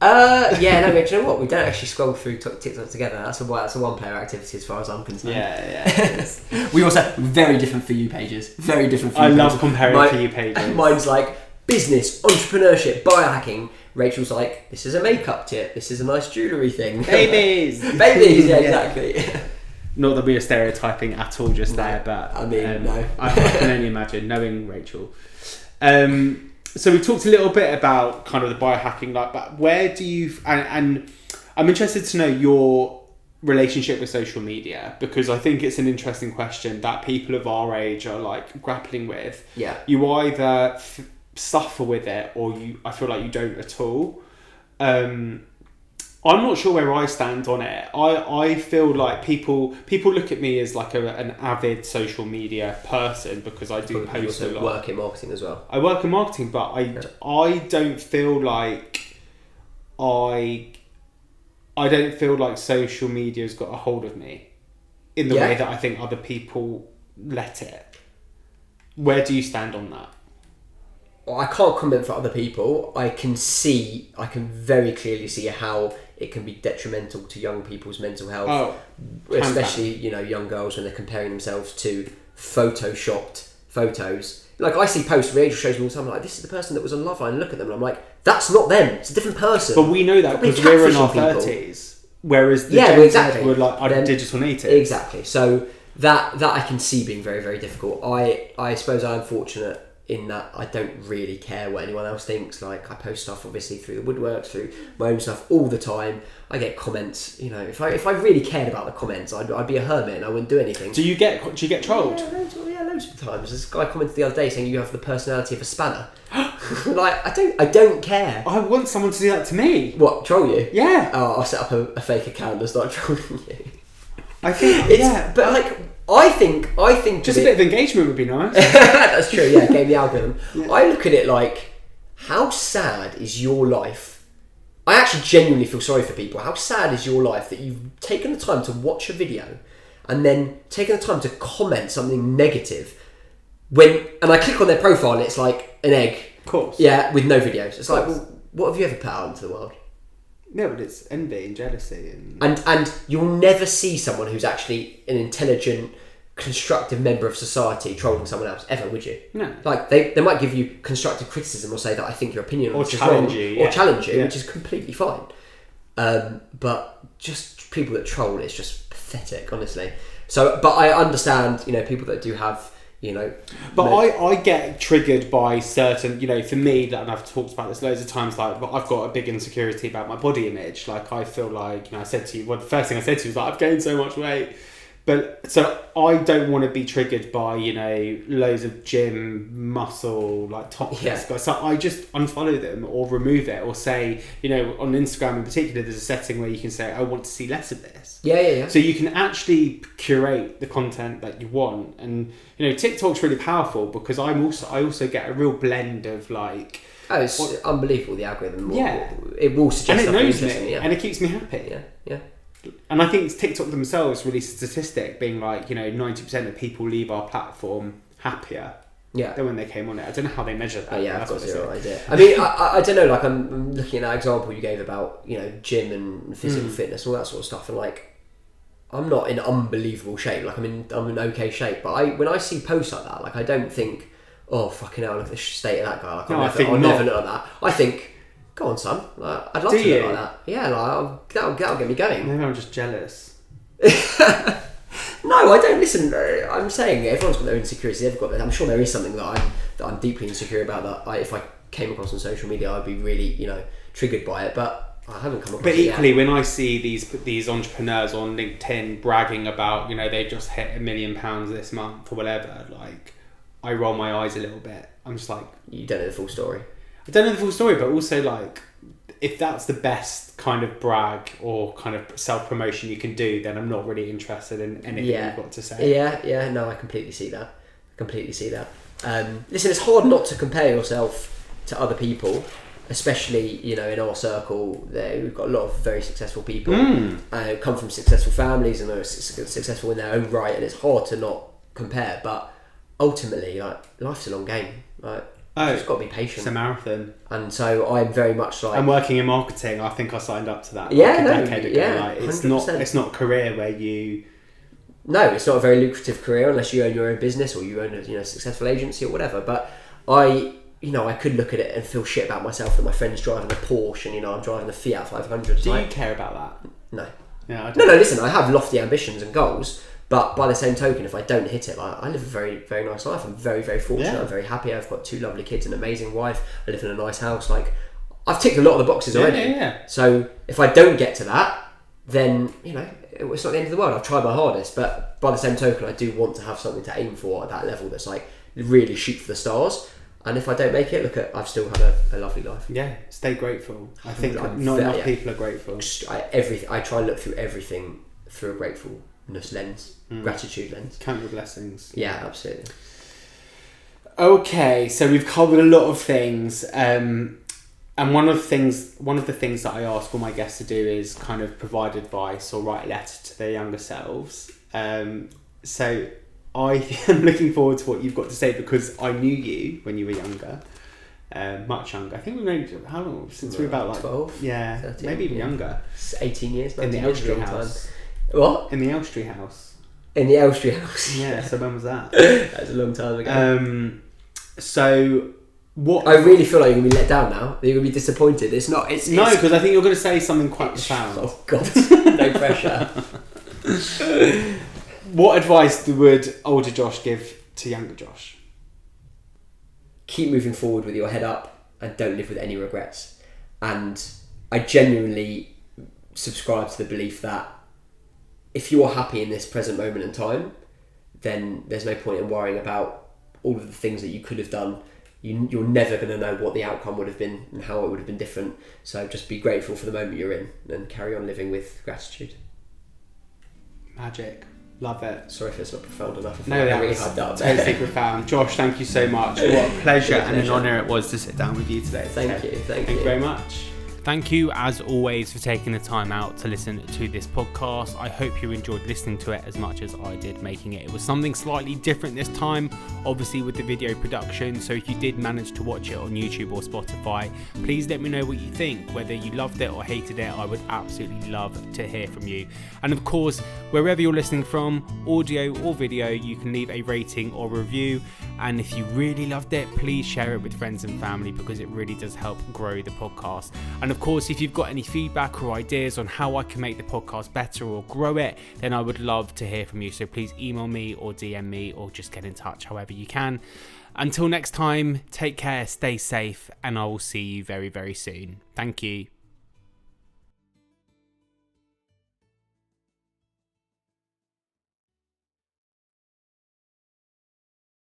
Yeah, no, but you know what? We don't actually scroll through TikTok together. That's a one-player activity as far as I'm concerned. Yeah. We also have very different For You pages. Very different For You pages. I love love comparing For You pages. Mine's like business, entrepreneurship, biohacking. Rachel's like, this is a makeup tip. This is a nice jewellery thing. Babies, yeah, exactly. Not that we are stereotyping at all just there, but I mean, no. I can only imagine knowing Rachel. So we talked a little bit about kind of the biohacking, like, but where do you and I'm interested to know your relationship with social media, because I think it's an interesting question that people of our age are like grappling with. Yeah, you either suffer with it or I feel like you don't at all. I'm not sure where I stand on it. I feel like people look at me as like an avid social media person because I do post a lot. Work in marketing as well. I work in marketing, but I don't feel like I don't feel like social media's got a hold of me in the way that I think other people let it. Where do you stand on that? I can't comment for other people. I can very clearly see how it can be detrimental to young people's mental health, especially young girls when they're comparing themselves to photoshopped photos. Like I see posts, Rachel shows me all the time, like, this is the person that was on Love Line, look at them, and I'm like, that's not them, it's a different person. But we know that because we're in our 30s, whereas the Gen Z were like digital natives. Exactly. So that I can see being very, very difficult. I suppose I'm fortunate in that I don't really care what anyone else thinks. Like I post stuff obviously through the woodworks, through my own stuff all the time. I get comments. If I really cared about the comments, I'd be a hermit and I wouldn't do anything. Do you get trolled? Yeah, loads of times. This guy commented the other day saying you have the personality of a spanner. Like I don't care. I want someone to do that to me. What, troll you? Yeah. Oh, I'll set up a fake account and start trolling you. I think but like. I think just a bit of engagement would be nice. That's true, yeah, game the algorithm. Yeah. I look at it like, how sad is your life? I actually genuinely feel sorry for people. How sad is your life that you've taken the time to watch a video and then taken the time to comment something negative and I click on their profile and it's like an egg. Of course. Yeah, with no videos. It's like, well, what have you ever put out into the world? Yeah, but it's envy and jealousy and you'll never see someone who's actually an intelligent, constructive member of society trolling someone else ever, would you? No. Like they might give you constructive criticism or say that I think your opinion or challenge you, or challenge you, which is completely fine. But just people that troll, it's just pathetic, honestly. So, but I understand, people that do have, But I get triggered by certain, for me, and I've talked about this loads of times, like, but I've got a big insecurity about my body image. Like, I feel like, I said to you, the first thing I said to you was like, I've gained so much weight. But, so I don't want to be triggered by, loads of gym muscle, like, topless guys. So I just unfollow them or remove it or say, on Instagram in particular, there's a setting where you can say, I want to see less of this. Yeah. So you can actually curate the content that you want. And, TikTok's really powerful because I also get a real blend of, like... Oh, it's unbelievable, the algorithm. Yeah. It will suggest and it knows me, yeah. and it keeps me happy. Yeah. And I think TikTok themselves released a statistic being like, 90% of people leave our platform happier than when they came on it. I don't know how they measured that. I've got zero idea. I mean, I don't know, like, I'm looking at that example you gave about, gym and physical fitness, all that sort of stuff, and, like, I'm not in unbelievable shape. Like, I'm in okay shape, but when I see posts like that, like, I don't think, oh, fucking hell, look at the state of that guy. Like, I'll never look like that. I think... Go on, son. I'd love to look like that. Yeah, like, that'll get me going. Maybe I'm just jealous. No, I don't. Listen, I'm saying everyone's got their insecurities. They've got. I'm sure there is something that I'm deeply insecure about. That if I came across on social media, I'd be really, triggered by it. But I haven't come across. But equally, when I see these entrepreneurs on LinkedIn bragging about, they've just hit £1 million this month or whatever, like, I roll my eyes a little bit. I'm just like, you don't know the full story. I don't know the full story, but also, like, if that's the best kind of brag or kind of self-promotion you can do, then I'm not really interested in anything you've got to say. Yeah, no, I completely see that. Listen, it's hard not to compare yourself to other people, especially, in our circle. We've got a lot of very successful people come from successful families and are successful in their own right, and it's hard to not compare, but ultimately, like, life's a long game. Like, you've just got to be patient. It's a marathon. And so I'm very much like... I'm working in marketing. I think I signed up to that a decade ago. Yeah, like, it's not a career where you... No, it's not a very lucrative career unless you own your own business or you own a successful agency or whatever. But I could look at it and feel shit about myself that my friend's driving a Porsche and, I'm driving a Fiat 500. Do you care about that? No. Yeah, I don't. No, listen, I have lofty ambitions and goals. But by the same token, if I don't hit it, I live a very, very nice life. I'm very, very fortunate. Yeah. I'm very happy. I've got 2 lovely kids, an amazing wife. I live in a nice house. Like, I've ticked a lot of the boxes already. Yeah. So if I don't get to that, then, it's not the end of the world. I've tried my hardest. But by the same token, I do want to have something to aim for at that level that's like really shoot for the stars. And if I don't make it, I've still had a lovely life. Yeah, stay grateful. I think not enough people are grateful. I try and look through everything through a gratefulness lens. Gratitude lens. Count your blessings. Yeah, absolutely. Okay, so we've covered a lot of things, and one of the things that I ask all my guests to do is kind of provide advice or write a letter to their younger selves. So I am looking forward to what you've got to say because I knew you when you were younger, much younger. I think we've known how long since we were about like 12, 13, maybe even younger. 18 years. In the Elstree house. What? In the Elstree house. In the Elstree house. Yeah. So when was that? That was a long time ago. So what? I really feel like you're gonna be let down now. You're gonna be disappointed. It's not. It's no, because I think you're gonna say something quite profound. Oh God! No pressure. What advice would older Josh give to younger Josh? Keep moving forward with your head up and don't live with any regrets. And I genuinely subscribe to the belief that if you're happy in this present moment in time, then there's no point in worrying about all of the things that you could have done. You're never going to know what the outcome would have been and how it would have been different. So just be grateful for the moment you're in and carry on living with gratitude. Magic. Love it. Sorry if it's not profound enough. No, that really was totally profound. Josh, thank you so much. What a pleasure and an honour it was to sit down with you today. Thank you. Thank you very much. Thank you, as always, for taking the time out to listen to this podcast. I hope you enjoyed listening to it as much as I did making it. It was something slightly different this time, obviously with the video production. So if you did manage to watch it on YouTube or Spotify, please let me know what you think. Whether you loved it or hated it, I would absolutely love to hear from you. And of course, wherever you're listening from, audio or video, you can leave a rating or review. And if you really loved it, please share it with friends and family, because it really does help grow the podcast. And of course, if you've got any feedback or ideas on how I can make the podcast better or grow it, then I would love to hear from you. So please email me or DM me or just get in touch however you can. Until next time, take care, stay safe, and I will see you very, very soon. Thank you.